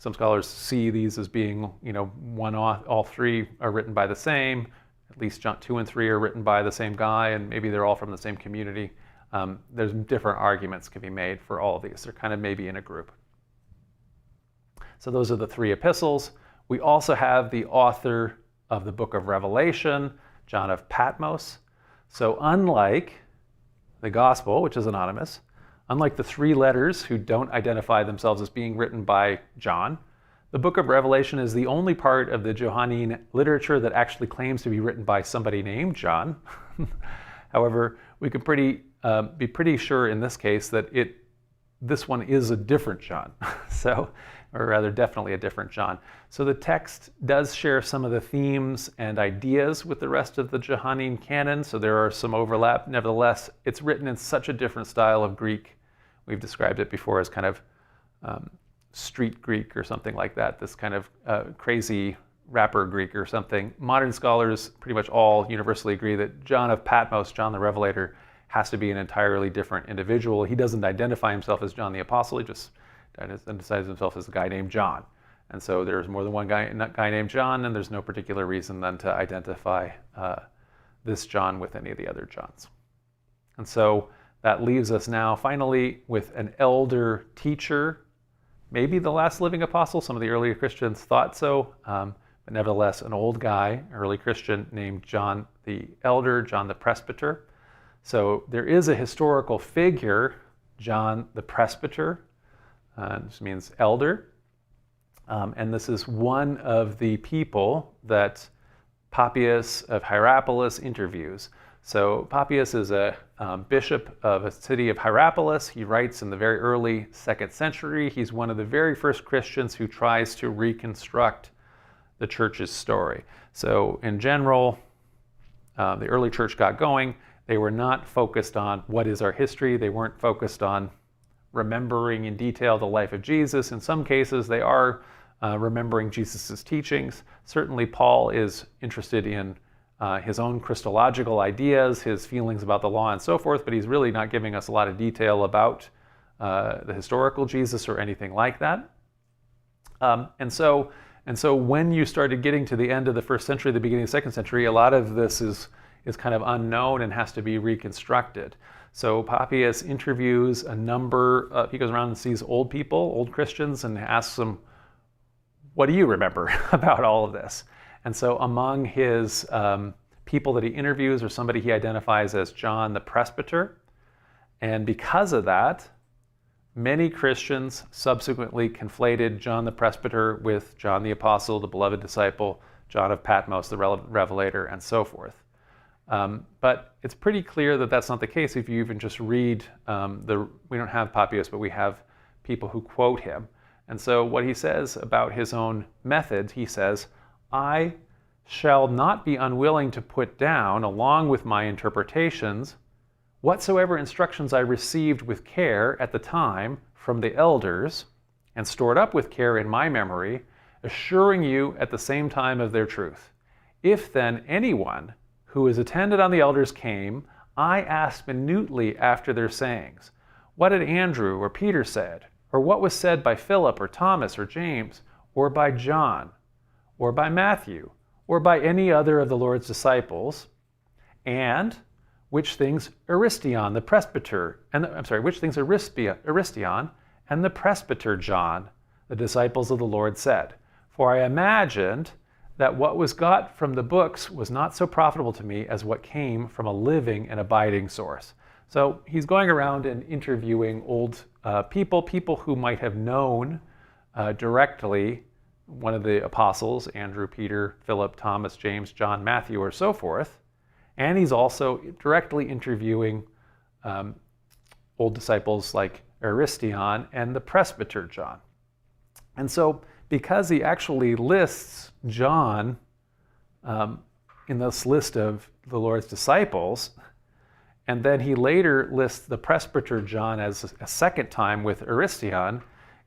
[SPEAKER 1] some scholars see these as being, all three are written by the same. At least John 2 and 3 are written by the same guy, and maybe they're all from the same community. There's different arguments can be made for all of these. They're kind of maybe in a group. So those are the three epistles. We also have the author of the book of Revelation, John of Patmos. So unlike the gospel, which is anonymous, unlike the three letters who don't identify themselves as being written by John, the book of Revelation is the only part of the Johannine literature that actually claims to be written by somebody named John. However, we can be pretty sure in this case that this one is a different John. Or rather definitely a different John. So the text does share some of the themes and ideas with the rest of the Johannine canon, so there are some overlap. Nevertheless, it's written in such a different style of Greek. We've described it before as kind of street Greek or something like that, this kind of crazy rapper Greek or something. Modern scholars pretty much all universally agree that John of Patmos, John the Revelator, has to be an entirely different individual. He doesn't identify himself as John the Apostle, he just identifies himself as a guy named John. And so there's more than one guy named John, and there's no particular reason then to identify this John with any of the other Johns. And so that leaves us now finally with an elder teacher, maybe the last living apostle. Some of the earlier Christians thought so, but nevertheless an old guy, early Christian, named John the Elder, John the Presbyter. So there is a historical figure, John the Presbyter. This means elder. And this is one of the people that Papias of Hierapolis interviews. So Papias is a bishop of a city of Hierapolis. He writes in the very early 2nd century. He's one of the very first Christians who tries to reconstruct the church's story. So in general, the early church got going. They were not focused on what is our history. They weren't focused on remembering in detail the life of Jesus. In some cases, they are remembering Jesus's teachings. Certainly, Paul is interested in his own Christological ideas, his feelings about the law and so forth, but he's really not giving us a lot of detail about the historical Jesus or anything like that. And so when you started getting to the end of the 1st century, the beginning of the 2nd century, a lot of this is kind of unknown and has to be reconstructed. So Papias interviews a number, he goes around and sees old people, old Christians, and asks them, what do you remember about all of this? And so among his people that he interviews are somebody he identifies as John the Presbyter. And because of that, many Christians subsequently conflated John the Presbyter with John the Apostle, the beloved disciple, John of Patmos, the Revelator, and so forth. But it's pretty clear that that's not the case if you even just read we don't have Papias, but we have people who quote him. And so what he says about his own methods, he says, I shall not be unwilling to put down, along with my interpretations, whatsoever instructions I received with care at the time from the elders, and stored up with care in my memory, assuring you at the same time of their truth. If then anyone who is attended on the elders came, I asked minutely after their sayings, what had Andrew or Peter said, or what was said by Philip or Thomas or James, or by John, or by Matthew, or by any other of the Lord's disciples, and which things Aristion, the presbyter, which things Aristion and the presbyter John, the disciples of the Lord, said. For I imagined that what was got from the books was not so profitable to me as what came from a living and abiding source. So he's going around and interviewing old people who might have known directly one of the apostles, Andrew, Peter, Philip, Thomas, James, John, Matthew, or so forth. And he's also directly interviewing old disciples like Aristion and the presbyter John. And so because he actually lists John in this list of the Lord's disciples, and then he later lists the presbyter John as a second time with Aristion,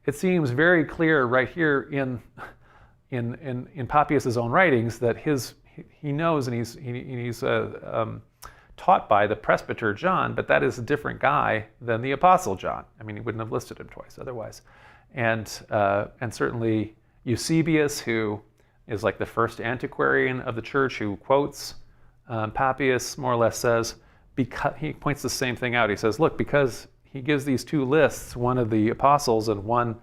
[SPEAKER 1] it seems very clear right here in Papias' own writings that he knows and he's taught by the presbyter John, but that is a different guy than the apostle John. I mean, he wouldn't have listed him twice otherwise. And certainly Eusebius, who is like the first antiquarian of the church, who quotes Papias, more or less says, because he points the same thing out. He says, look, because he gives these two lists, one of the apostles and one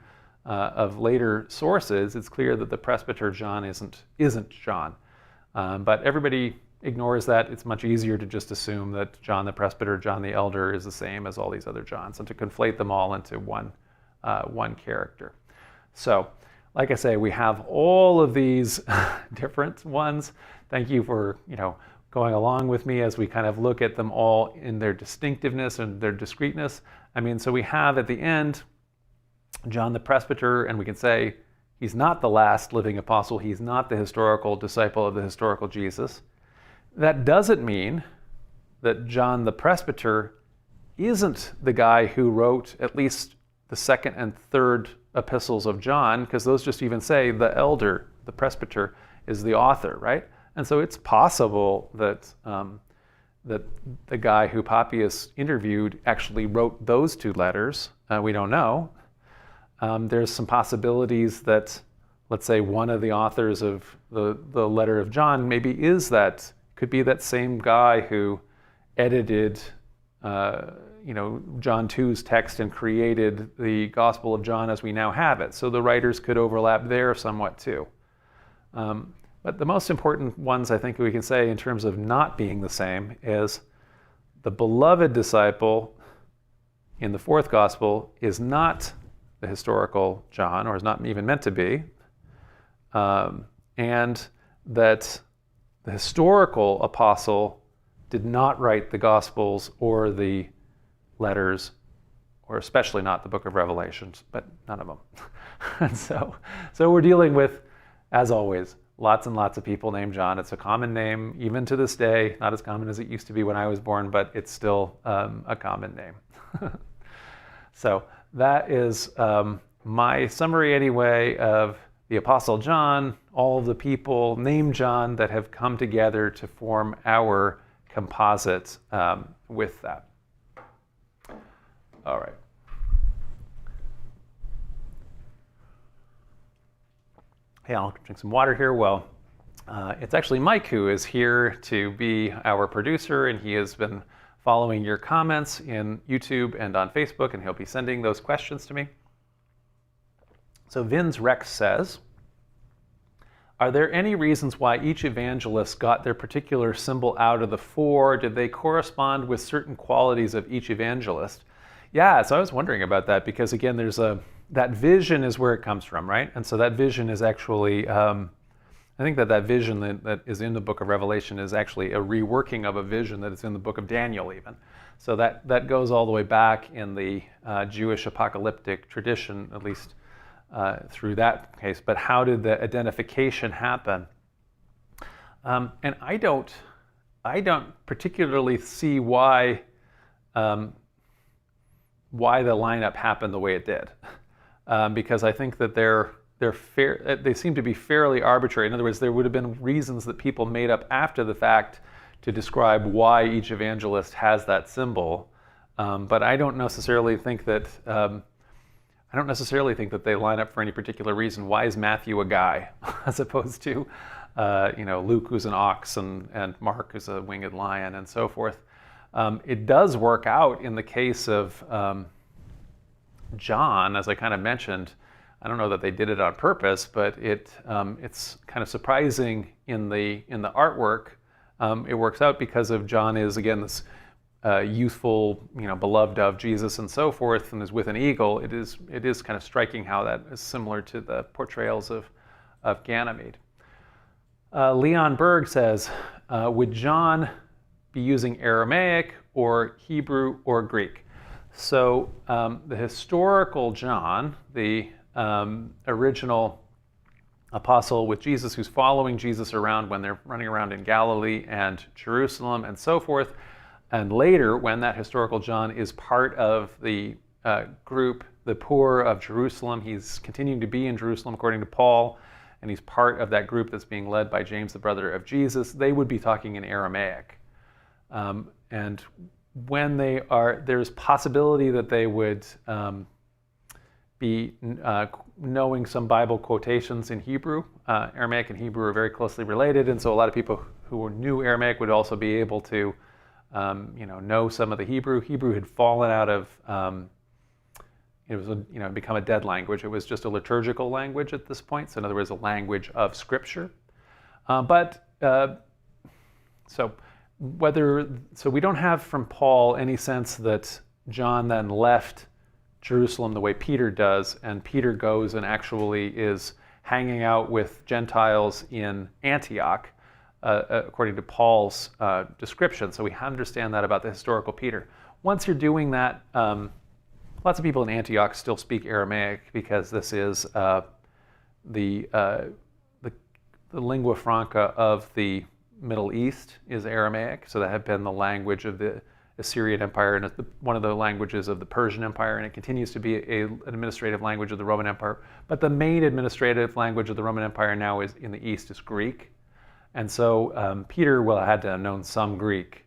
[SPEAKER 1] of later sources, it's clear that the presbyter John isn't John. But everybody ignores that. It's much easier to just assume that John the presbyter, John the elder is the same as all these other Johns, and to conflate them all into one character. So, like I say, we have all of these different ones. Thank you for going along with me as we kind of look at them all in their distinctiveness and their discreteness. I mean, so we have at the end John the presbyter, and we can say he's not the last living apostle. He's not the historical disciple of the historical Jesus. That doesn't mean that John the presbyter isn't the guy who wrote at least the second and third epistles of John, because those just even say the elder, the presbyter, is the author, right? And so it's possible that that the guy who Papias interviewed actually wrote those two letters. We don't know. There's some possibilities that, let's say, one of the authors of the letter of John could be that same guy who edited John 2's text and created the Gospel of John as we now have it. So the writers could overlap there somewhat too. But the most important ones I think we can say in terms of not being the same is the beloved disciple in the fourth Gospel is not the historical John, or is not even meant to be, and that the historical apostle did not write the Gospels or the letters, or especially not the book of Revelations, but none of them. And so we're dealing with, as always, lots and lots of people named John. It's a common name, even to this day, not as common as it used to be when I was born, but it's still a common name. So that is my summary anyway of the Apostle John, all of the people named John that have come together to form our composite with that. All right. Hey, I'll drink some water here. Well, it's actually Mike who is here to be our producer, and he has been following your comments in YouTube and on Facebook, and he'll be sending those questions to me. So Vins Rex says, are there any reasons why each evangelist got their particular symbol out of the four? Did they correspond with certain qualities of each evangelist? Yeah, so I was wondering about that, because again, that vision is where it comes from, right? And so that vision is actually, I think that vision that is in the book of Revelation is actually a reworking of a vision that is in the book of Daniel even. So that goes all the way back in the Jewish apocalyptic tradition, at least through that case. But how did the identification happen? And I don't particularly see why the lineup happened the way it did, because I think that they seem to be fairly arbitrary. In other words, there would have been reasons that people made up after the fact to describe why each evangelist has that symbol, but I don't necessarily think that they line up for any particular reason. Why is Matthew a guy as opposed to Luke, who's an ox, and Mark, who's a winged lion, and so forth? It does work out in the case of John, as I kind of mentioned. I don't know that they did it on purpose, but it's kind of surprising in the artwork. It works out because of John is, again, this youthful, beloved of Jesus and so forth, and is with an eagle. It is kind of striking how that is similar to the portrayals of Ganymede. Leon Berg says, would John be using Aramaic or Hebrew or Greek? So the historical John, the original apostle with Jesus, who's following Jesus around when they're running around in Galilee and Jerusalem and so forth, and later when that historical John is part of the group, the poor of Jerusalem, he's continuing to be in Jerusalem according to Paul, and he's part of that group that's being led by James, the brother of Jesus. They would be talking in Aramaic. And when they are, there's possibility that they would be knowing some Bible quotations in Hebrew. Aramaic and Hebrew are very closely related, and so a lot of people who knew Aramaic would also be able to know some of the Hebrew. Hebrew had fallen out of, it was become a dead language. It was just a liturgical language at this point, so in other words, a language of Scripture. So we don't have from Paul any sense that John then left Jerusalem the way Peter does, and Peter goes and actually is hanging out with Gentiles in Antioch, according to Paul's description. So we understand that about the historical Peter. Once you're doing that, lots of people in Antioch still speak Aramaic because this is the lingua franca of the Middle East is Aramaic. So that had been the language of the Assyrian Empire, and it's one of the languages of the Persian Empire, and it continues to be an administrative language of the Roman Empire. But the main administrative language of the Roman Empire now is in the East is Greek. And so Peter will have had to have known some Greek,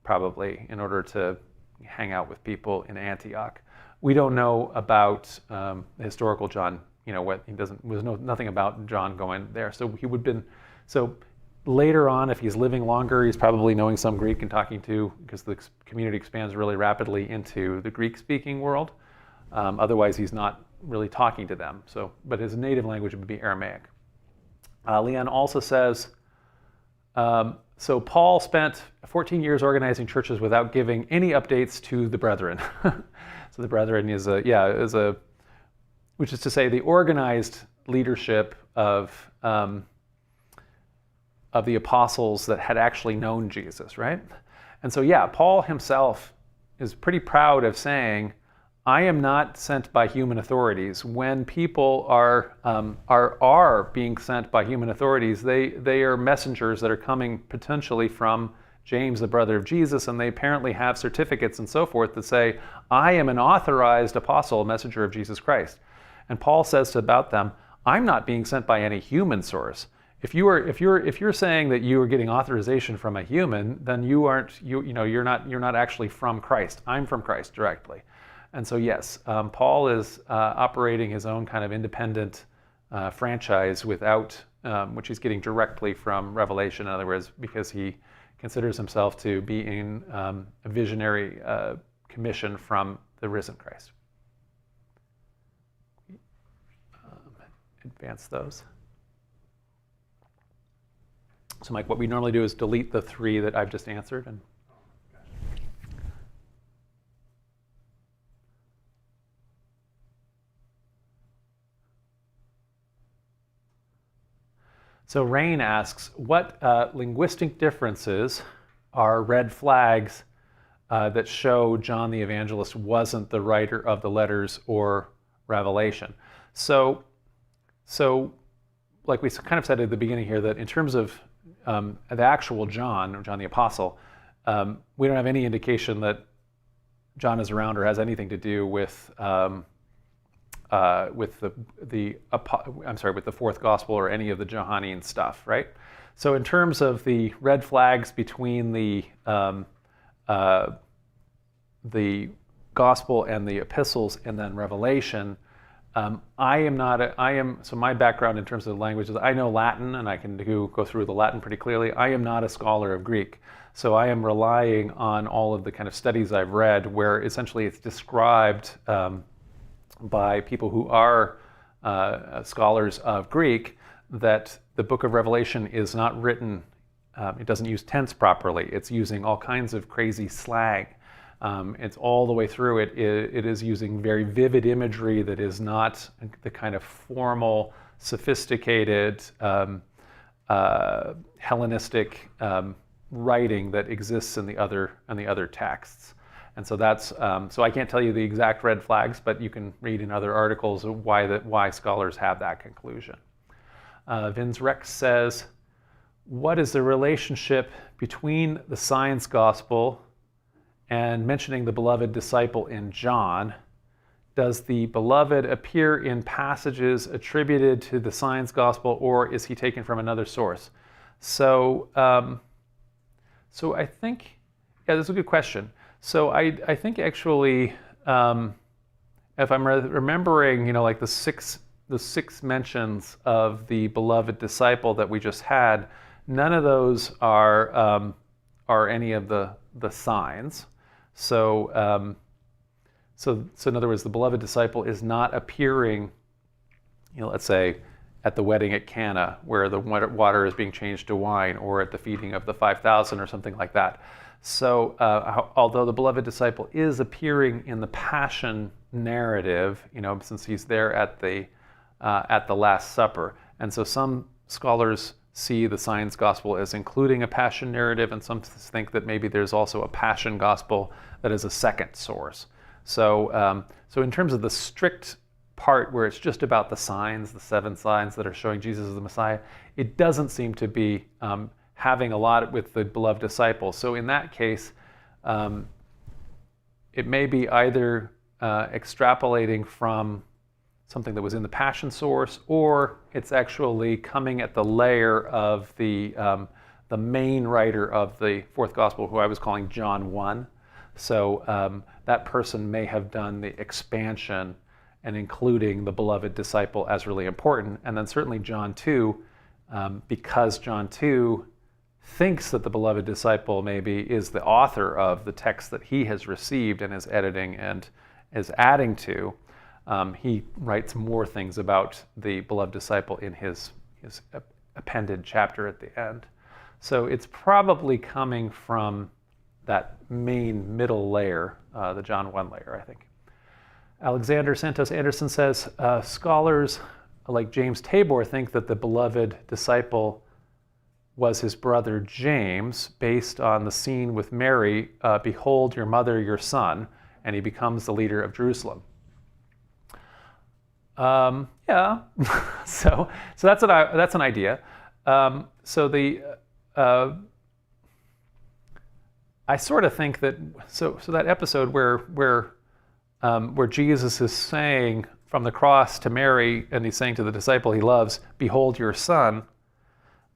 [SPEAKER 1] probably, in order to hang out with people in Antioch. We don't know about the historical John. Nothing about John going there. So he would have been. So later on, if he's living longer, he's probably knowing some Greek and talking to, because the community expands really rapidly into the Greek-speaking world. Otherwise, he's not really talking to them. But his native language would be Aramaic. Leon also says, so Paul spent 14 years organizing churches without giving any updates to the brethren. So the brethren which is to say the organized leadership of the apostles that had actually known Jesus, right? And so, Paul himself is pretty proud of saying, I am not sent by human authorities. When people are being sent by human authorities, they are messengers that are coming potentially from James, the brother of Jesus, and they apparently have certificates and so forth that say, I am an authorized apostle, messenger of Jesus Christ. And Paul says about them, I'm not being sent by any human source. If you're saying that you are getting authorization from a human, then you're not actually from Christ. I'm from Christ directly. And so yes, Paul is operating his own kind of independent franchise without, which he's getting directly from Revelation, in other words, because he considers himself to be in a visionary commission from the risen Christ. Advance those. So Mike, what we normally do is delete the 3 that I've just answered. So Rain asks, what linguistic differences are red flags that show John the Evangelist wasn't the writer of the letters or Revelation? So like we kind of said at the beginning here, that in terms of the actual John, or John the Apostle, we don't have any indication that John is around or has anything to do with the fourth gospel or any of the Johannine stuff, right? So in terms of the red flags between the gospel and the epistles and then Revelation, So my background in terms of languages, I know Latin and I can go through the Latin pretty clearly. I am not a scholar of Greek. So I am relying on all of the kind of studies I've read where essentially it's described by people who are scholars of Greek that the book of Revelation is not written, it doesn't use tense properly. It's using all kinds of crazy slang. It's all the way through it. It is using very vivid imagery that is not the kind of formal, sophisticated, Hellenistic writing that exists in the other texts. And so that's so I can't tell you the exact red flags, but you can read in other articles why scholars have that conclusion. Vince Rex says, what is the relationship between the science gospel and mentioning the beloved disciple in John? Does the beloved appear in passages attributed to the science gospel, or is he taken from another source? So I think, yeah, that's a good question. So I think actually, if I'm remembering, like the six mentions of the beloved disciple that we just had, none of those are any of the signs. So in other words, the beloved disciple is not appearing, let's say, at the wedding at Cana, where the water is being changed to wine, or at the feeding of the 5,000 or something like that. So although the beloved disciple is appearing in the Passion narrative, since he's there at the Last Supper, and so some scholars see the science gospel as including a Passion narrative, and some think that maybe there's also a Passion gospel that is a second source. So in terms of the strict part where it's just about the signs, the 7 signs that are showing Jesus as the Messiah, it doesn't seem to be having a lot with the beloved disciple. So in that case, it may be either extrapolating from something that was in the Passion source, or it's actually coming at the layer of the main writer of the fourth gospel, who I was calling John 1. So that person may have done the expansion and including the beloved disciple as really important. And then certainly John 2, because John 2 thinks that the beloved disciple maybe is the author of the text that he has received and is editing and is adding to, he writes more things about the beloved disciple in his appended chapter at the end. So it's probably coming from that main middle layer, the John 1 layer, I think. Alexander Santos Anderson says, scholars like James Tabor think that the beloved disciple was his brother James, based on the scene with Mary, behold your mother, your son, and he becomes the leader of Jerusalem. Yeah, so that's an idea. I sort of think that so that episode where Jesus is saying from the cross to Mary, and he's saying to the disciple he loves, "Behold your son."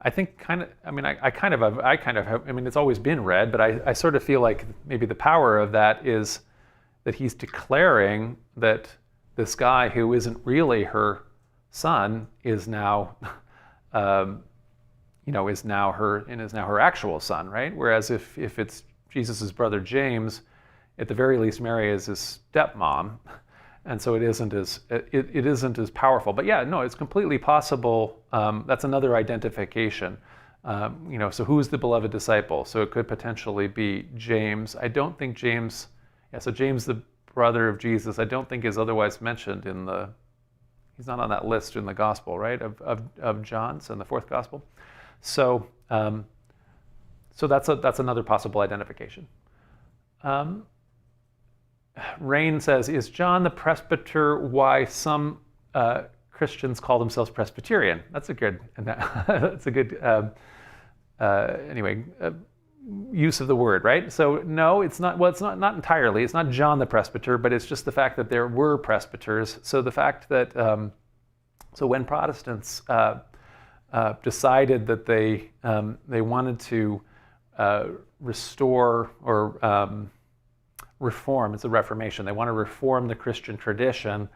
[SPEAKER 1] I think it's always been read, but I sort of feel like maybe the power of that is that he's declaring that this guy who isn't really her son is now, is now her actual son, right? Whereas if it's Jesus' brother James, at the very least, Mary is his stepmom, and so it isn't as powerful. But yeah, no, it's completely possible. That's another identification. So who's the beloved disciple? So it could potentially be James. I don't think James. Yeah, so James, the brother of Jesus, I don't think is otherwise mentioned he's not on that list in the gospel, right, of John's in the fourth gospel. So that's another possible identification. Rain says, is John the presbyter why some Christians call themselves Presbyterian? That's a good use of the word, right? So no, it's not. Well, it's not entirely. It's not John the presbyter, but it's just the fact that there were presbyters. So the fact that so when Protestants decided that they wanted to restore or reform, it's a Reformation. They want to reform the Christian tradition.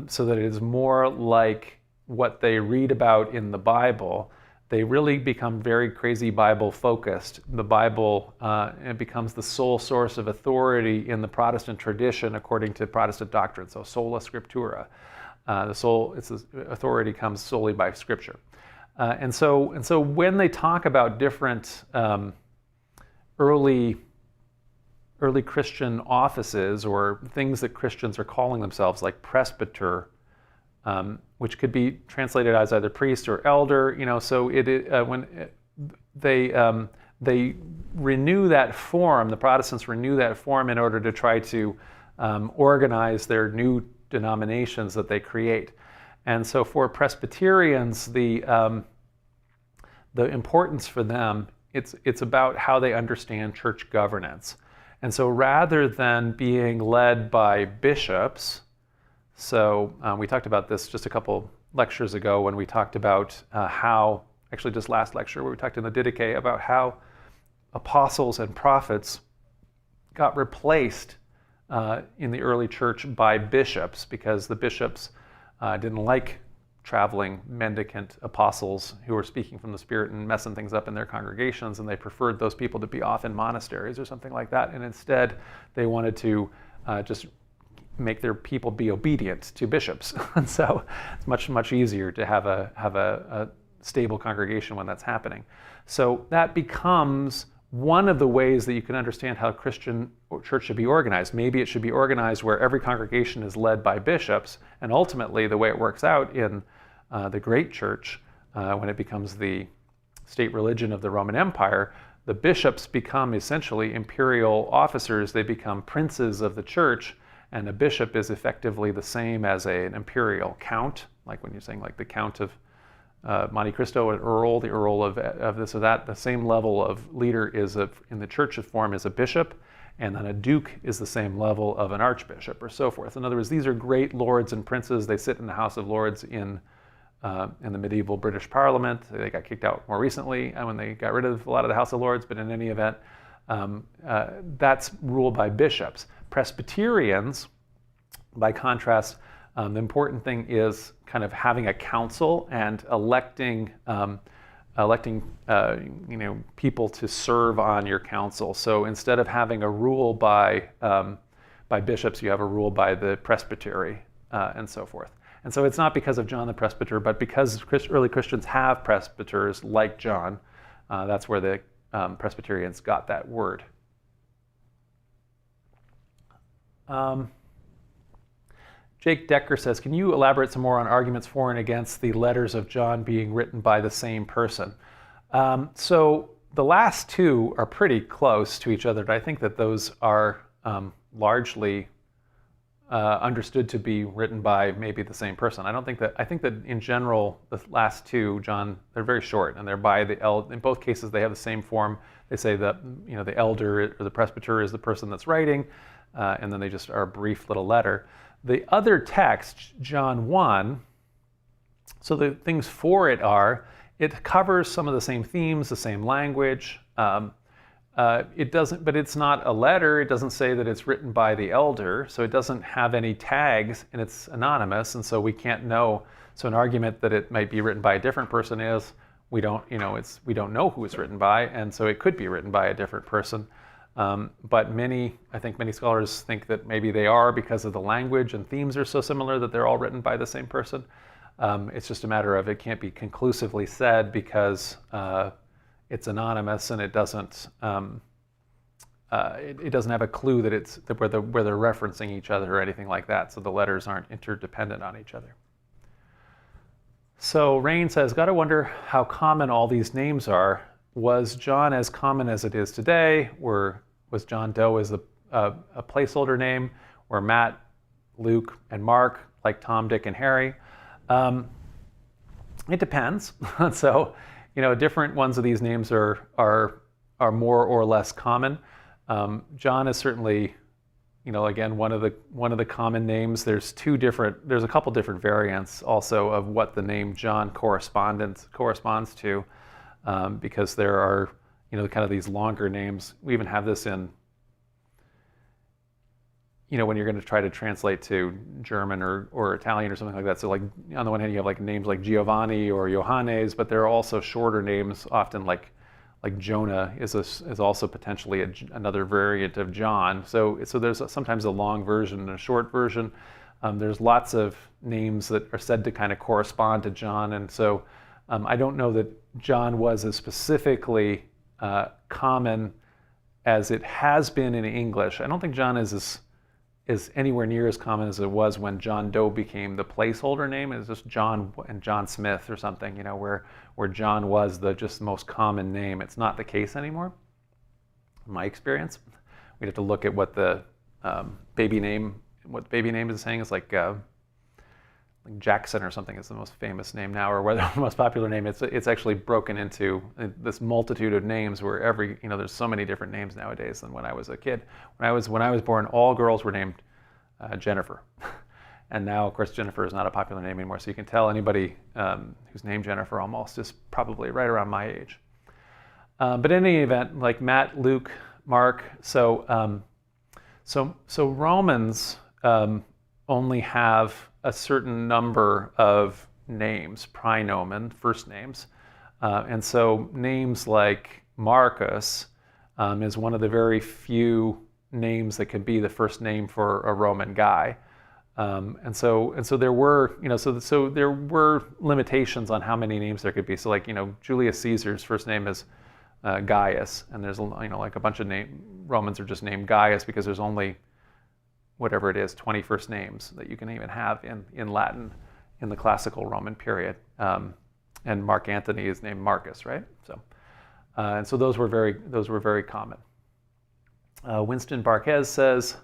[SPEAKER 1] so that it is more like what they read about in the Bible. They really become very crazy Bible focused. The Bible it becomes the sole source of authority in the Protestant tradition according to Protestant doctrine. So sola scriptura, its authority comes solely by Scripture. And so when they talk about different early Christian offices or things that Christians are calling themselves, like presbyter, which could be translated as either priest or elder, so they renew that form, the Protestants renew that form in order to try to organize their new denominations that they create. And so for Presbyterians, the importance for them, it's about how they understand church governance. And so rather than being led by bishops, so we talked about this just a couple lectures ago when we talked about actually just last lecture where we talked in the Didache about how apostles and prophets got replaced in the early church by bishops, because the bishops didn't like traveling mendicant apostles who were speaking from the Spirit and messing things up in their congregations, and they preferred those people to be off in monasteries or something like that, and instead they wanted to just make their people be obedient to bishops. And so it's much easier to have a stable congregation when that's happening. So that becomes one of the ways that you can understand how Christian church should be organized. Maybe it should be organized where every congregation is led by bishops, and ultimately the way it works out in the great church, when it becomes the state religion of the Roman Empire, the bishops become essentially imperial officers. They become princes of the church, and a bishop is effectively the same as an imperial count, like when you're saying like the Count of Monte Cristo, an earl, the earl of this or that. The same level of leader in the church form is a bishop, and then a duke is the same level of an archbishop, or so forth. In other words, these are great lords and princes. They sit in the House of Lords in the medieval British Parliament. They got kicked out more recently when they got rid of a lot of the House of Lords, but in any event, that's ruled by bishops. Presbyterians, by contrast, the important thing is kind of having a council and electing people to serve on your council. So instead of having a rule by bishops, you have a rule by the presbytery, and so forth. And so it's not because of John the Presbyter, but because early Christians have presbyters like John. That's where the Presbyterians got that word. Jake Decker says, can you elaborate some more on arguments for and against the letters of John being written by the same person? So the last two are pretty close to each other, but I think that those are largely understood to be written by maybe the same person. I think that in general, the last two, John, they're very short, and they're by the in both cases they have the same form. They say that the elder or the presbyter is the person that's writing, and then they just are a brief little letter. The other text, John 1, so the things for it are, it covers some of the same themes, the same language. It doesn't, but it's not a letter. It doesn't say that it's written by the elder, so it doesn't have any tags, and it's anonymous, and so we can't know. So an argument that it might be written by a different person is we don't know who it's written by, and so it could be written by a different person. But I think many scholars think that maybe they are, because of the language and themes are so similar that they're all written by the same person. It's just a matter of it can't be conclusively said because it's anonymous, and it doesn't have a clue that it's where they're referencing each other or anything like that. So the letters aren't interdependent on each other. So Rain says, gotta wonder how common all these names are. Was John as common as it is today? Was John Doe as a placeholder name? Were Matt, Luke, and Mark like Tom, Dick, and Harry? It depends. So, different ones of these names are more or less common. John is certainly, again, one of the common names. There's a couple different variants also of what the name John corresponds to. Because there are, kind of these longer names. We even have this in when you're going to try to translate to German or Italian or something like that. So like on the one hand, you have like names like Giovanni or Johannes, but there are also shorter names, often like Jonah is also potentially another variant of John. So there's sometimes a long version and a short version. There's lots of names that are said to kind of correspond to John, and so I don't know that John was as specifically common as it has been in English. I don't think John is anywhere near as common as it was when John Doe became the placeholder name. It's just John and John Smith or something, where John was the just most common name. It's not the case anymore, in my experience. We'd have to look at what the baby name is saying. It's like Jackson or something is the most famous name now, or whether the most popular name. It's actually broken into this multitude of names where there's so many different names nowadays than when I was a kid. When I was born, all girls were named Jennifer, and now of course Jennifer is not a popular name anymore. So you can tell anybody who's named Jennifer almost is probably right around my age. But in any event, like Matt, Luke, Mark, so Romans only have a certain number of names, praenomen, first names. And so names like Marcus is one of the very few names that can be the first name for a Roman guy. And so there were, so there were limitations on how many names there could be. So like, Julius Caesar's first name is Gaius, and there's, like a bunch of Romans are just named Gaius because there's only whatever it is, 20 first names that you can even have in Latin in the classical Roman period. And Mark Antony is named Marcus, right? So, and so those were very common. Winston Barquez says,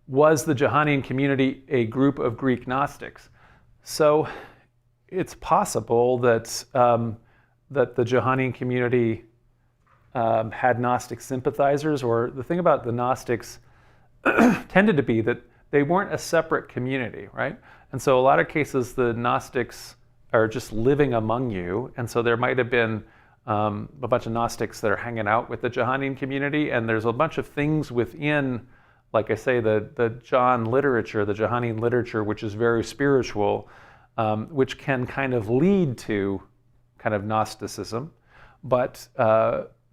[SPEAKER 1] was the Johannine community a group of Greek Gnostics? So it's possible that the Johannine community had Gnostic sympathizers, or the thing about the Gnostics tended to be that they weren't a separate community, right? And so a lot of cases the Gnostics are just living among you, and so there might have been a bunch of Gnostics that are hanging out with the Johannine community, and there's a bunch of things within, like I say, the John literature, the Johannine literature, which is very spiritual, which can kind of lead to kind of Gnosticism, but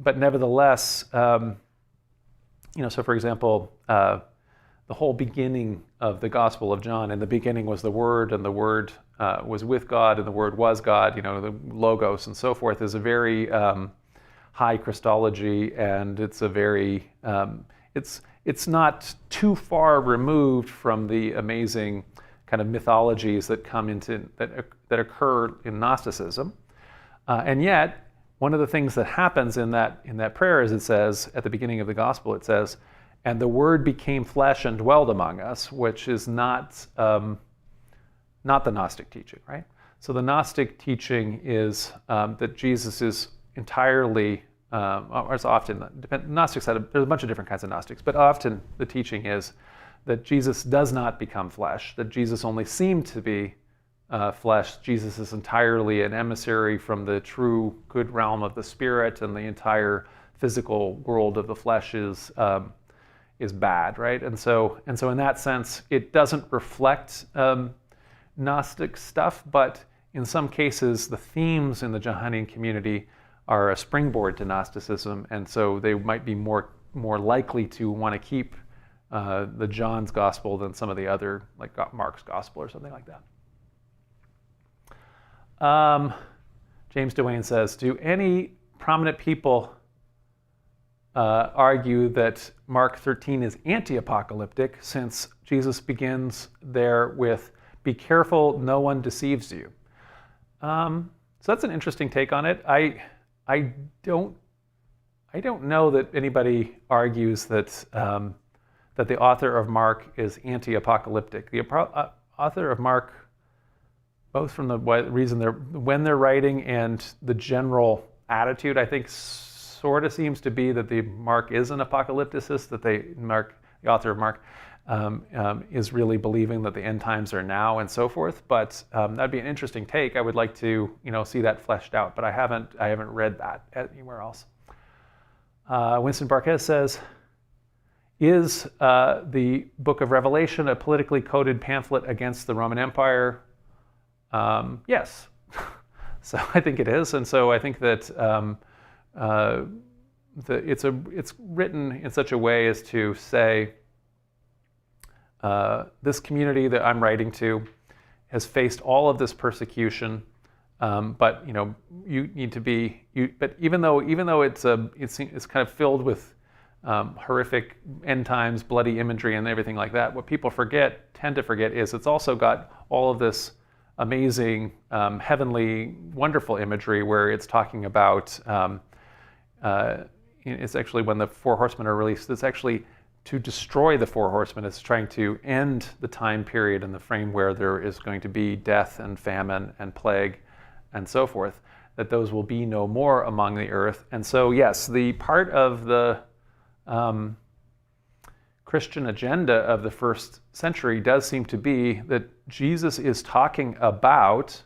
[SPEAKER 1] nevertheless, so for example, the whole beginning of the Gospel of John, in the beginning was the Word, and the Word was with God, and the Word was God, the Logos and so forth, is a very high Christology, and it's a very, it's not too far removed from the amazing kind of mythologies that come into, that occur in Gnosticism. And yet, one of the things that happens in that prayer is it says, at the beginning of the Gospel, it says, and the Word became flesh and dwelled among us, which is not the Gnostic teaching, right? So the Gnostic teaching is that Jesus is entirely, or it's often, Gnostics there's a bunch of different kinds of Gnostics, but often the teaching is that Jesus does not become flesh, that Jesus only seemed to be flesh. Jesus is entirely an emissary from the true good realm of the spirit, and the entire physical world of the flesh is bad, right? And so in that sense, it doesn't reflect Gnostic stuff, but in some cases, the themes in the Johannine community are a springboard to Gnosticism, and so they might be more likely to want to keep the John's Gospel than some of the other, like Mark's Gospel or something like that. James Dewayne says, do any prominent people argue that Mark 13 is anti-apocalyptic, since Jesus begins there with, be careful, no one deceives you? So that's an interesting take on it. I don't know that anybody argues that that the author of Mark is anti-apocalyptic. The author of Mark, both from the reason when they're writing and the general attitude, I think sort of seems to be that the Mark is an apocalypticist, that the author of Mark is really believing that the end times are now and so forth. But that'd be an interesting take. I would like to see that fleshed out, but I haven't read that anywhere else. Winston Barquez says, Is the book of Revelation a politically coded pamphlet against the Roman Empire? Yes. So I think it is, and so I think that it's written in such a way as to say this community that I'm writing to has faced all of this persecution, but you need to be. But even though it's kind of filled with horrific end times, bloody imagery, and everything like that, what people tend to forget, is it's also got all of this amazing, heavenly, wonderful imagery where it's talking about. It's actually when the four horsemen are released. It's actually to destroy the four horsemen. It's trying to end the time period and the frame where there is going to be death and famine and plague and so forth, that those will be no more among the earth. And so, yes, the part of the Christian agenda of the first century does seem to be that Jesus is talking about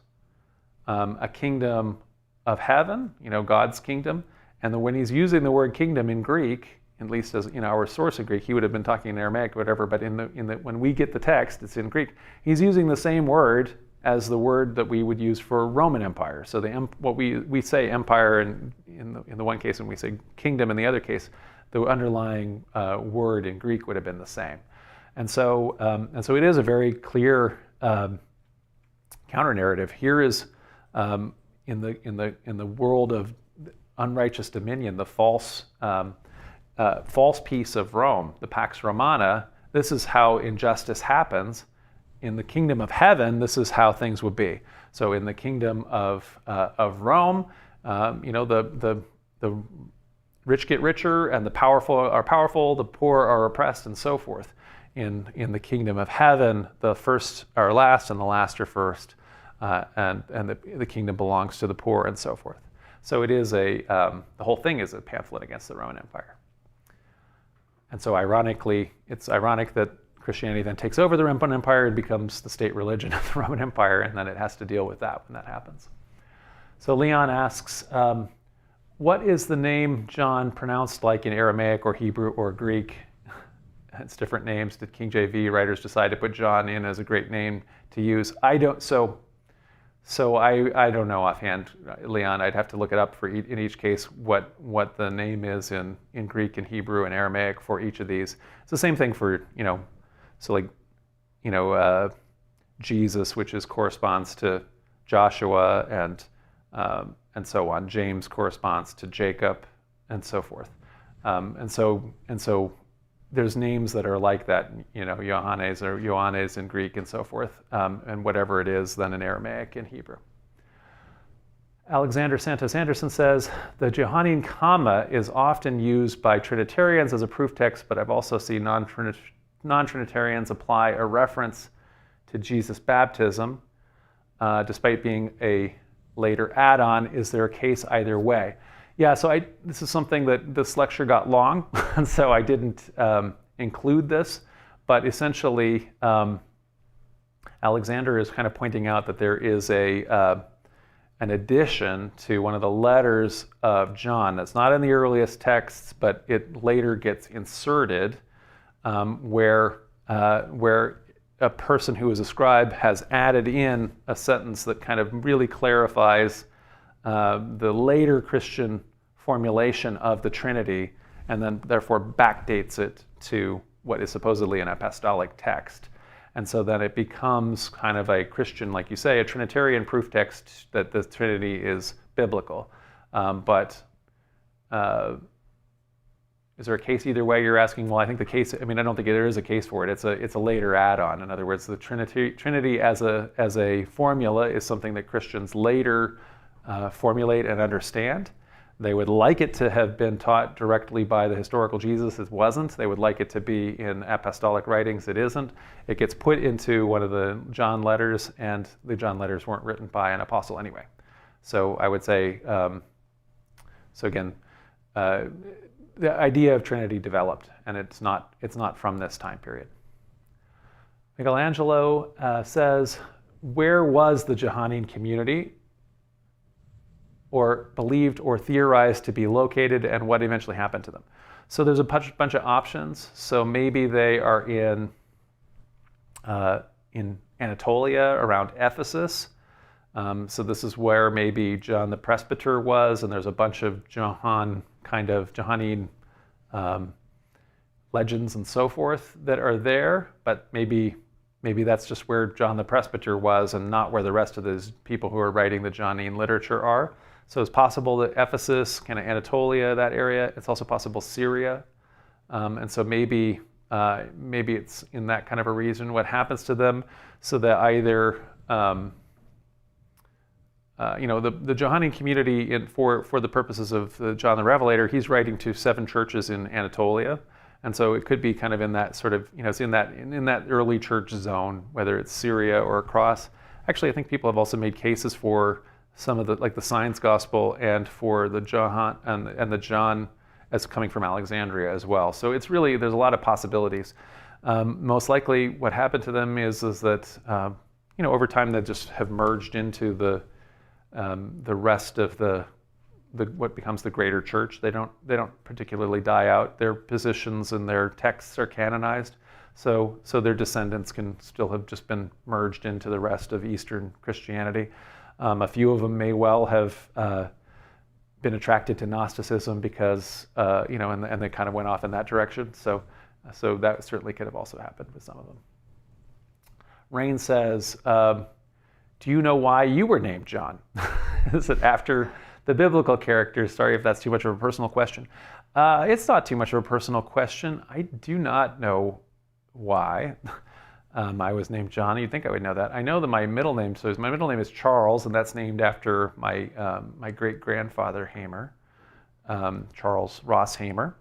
[SPEAKER 1] a kingdom of heaven, God's kingdom. And when he's using the word kingdom in Greek, at least as our source in Greek, he would have been talking in Aramaic or whatever, but when we get the text, it's in Greek. He's using the same word as the word that we would use for Roman Empire. So what we say empire in the one case, and we say kingdom in the other case, the underlying word in Greek would have been the same. And so it is a very clear counter narrative. Here is in the world of unrighteous dominion, the false peace of Rome, the Pax Romana. This is how injustice happens. In the kingdom of heaven, this is how things would be. So in the kingdom of Rome, the rich get richer, and the powerful are powerful, the poor are oppressed, and so forth. In the kingdom of heaven, the first are last, and the last are first, and the kingdom belongs to the poor, and so forth. So it is the whole thing is a pamphlet against the Roman Empire. And so ironically, it's ironic that Christianity then takes over the Roman Empire and becomes the state religion of the Roman Empire, and then it has to deal with that when that happens. So Leon asks, what is the name John pronounced like in Aramaic or Hebrew or Greek? It's different names. Did King JV writers decide to put John in as a great name to use? I don't know offhand, Leon. I'd have to look it up in each case what the name is in Greek and Hebrew and Aramaic for each of these. It's the same thing for Jesus, which corresponds to Joshua, and so on. James corresponds to Jacob, and so forth. And so there's names that are like that, Johannes or Ioannes in Greek and so forth, and whatever it is then in Aramaic and Hebrew. Alexander Santos Anderson says, the Johannine comma is often used by Trinitarians as a proof text, but I've also seen non-Trinitarians apply a reference to Jesus' baptism, despite being a later add-on. Is there a case either way? Yeah, so this is something that this lecture got long, and so I didn't include this, but essentially Alexander is kind of pointing out that there is an addition to one of the letters of John that's not in the earliest texts, but it later gets inserted, where a person who is a scribe has added in a sentence that kind of really clarifies the later Christian formulation of the Trinity, and then therefore backdates it to what is supposedly an apostolic text. And so then it becomes kind of a Christian, like you say, a Trinitarian proof text that the Trinity is biblical. But is there a case either way you're asking? Well, I think the case, I don't think there is a case for it. It's a later add-on. In other words, the Trinity as a formula is something that Christians later formulate and understand. They would like it to have been taught directly by the historical Jesus. It wasn't. They would like it to be in apostolic writings. It isn't. It gets put into one of the John letters, and the John letters weren't written by an apostle anyway. So I would say, so again, the idea of Trinity developed, and it's not from this time period. Michelangelo says, where was the Johannine community, or believed or theorized to be located, and what eventually happened to them? So there's a bunch of options. So maybe they are in Anatolia around Ephesus. So this is where maybe John the Presbyter was, and there's a bunch of Johannine legends and so forth that are there, but maybe that's just where John the Presbyter was and not where the rest of those people who are writing the Johannine literature are. So it's possible that Ephesus, kind of Anatolia, that area. It's also possible Syria. And so maybe it's in that kind of a region. What happens to them, so that either, the Johannine community, for the purposes of John the Revelator, he's writing to 7 churches in Anatolia. And so it could be kind of in that sort of, it's in that early church zone, whether it's Syria or across. Actually, I think people have also made cases for some of the Signs Gospel and for the John and the John as coming from Alexandria as well. So it's really, there's a lot of possibilities. Most likely what happened to them is that, over time they just have merged into the rest of the what becomes the greater church. They don't particularly die out. Their positions and their texts are canonized, so their descendants can still have just been merged into the rest of Eastern Christianity. A few of them may well have been attracted to Gnosticism because and they kind of went off in that direction. So that certainly could have also happened with some of them. Rain says, "Do you know why you were named John?" Is it after the biblical characters? Sorry if that's too much of a personal question. It's not too much of a personal question. I do not know why I was named John. You'd think I would know that. I know that my middle name is Charles, and that's named after my great-grandfather Hamer, Charles Ross Hamer.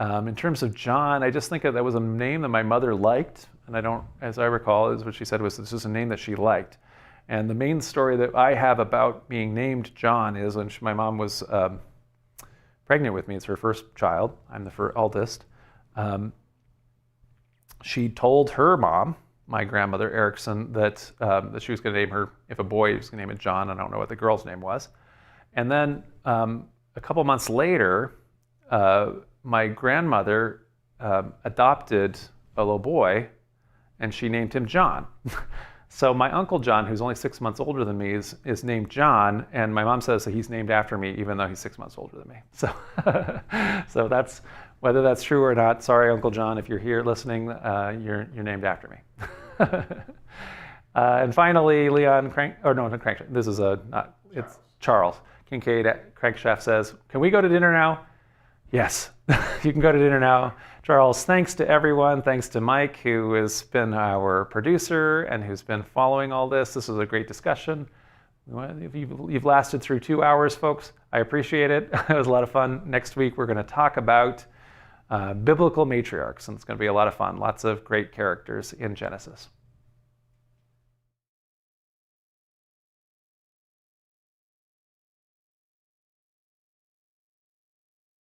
[SPEAKER 1] In terms of John, I just think that was a name that my mother liked, and as I recall, is what she said was this is a name that she liked. And the main story that I have about being named John is when my mom was pregnant with me. It's her first child. I'm the eldest. She told her mom, my grandmother Erickson, that she was going to name her, if a boy, she was going to name it John. I don't know what the girl's name was. And then a couple months later, my grandmother adopted a little boy, and she named him John. So my uncle John, who's only 6 months older than me, is named John, and my mom says that he's named after me, even though he's 6 months older than me. So, so that's whether that's true or not. Sorry, Uncle John, if you're here listening, you're named after me. And finally, Leon Crankshaft. This is it's Charles Kincaid at Crankshaft says, "Can we go to dinner now?" Yes, you can go to dinner now. Charles, thanks to everyone. Thanks to Mike, who has been our producer and who's been following all this. This was a great discussion. If you've lasted through 2 hours, folks, I appreciate it. It was a lot of fun. Next week, we're going to talk about biblical matriarchs, and it's going to be a lot of fun. Lots of great characters in Genesis.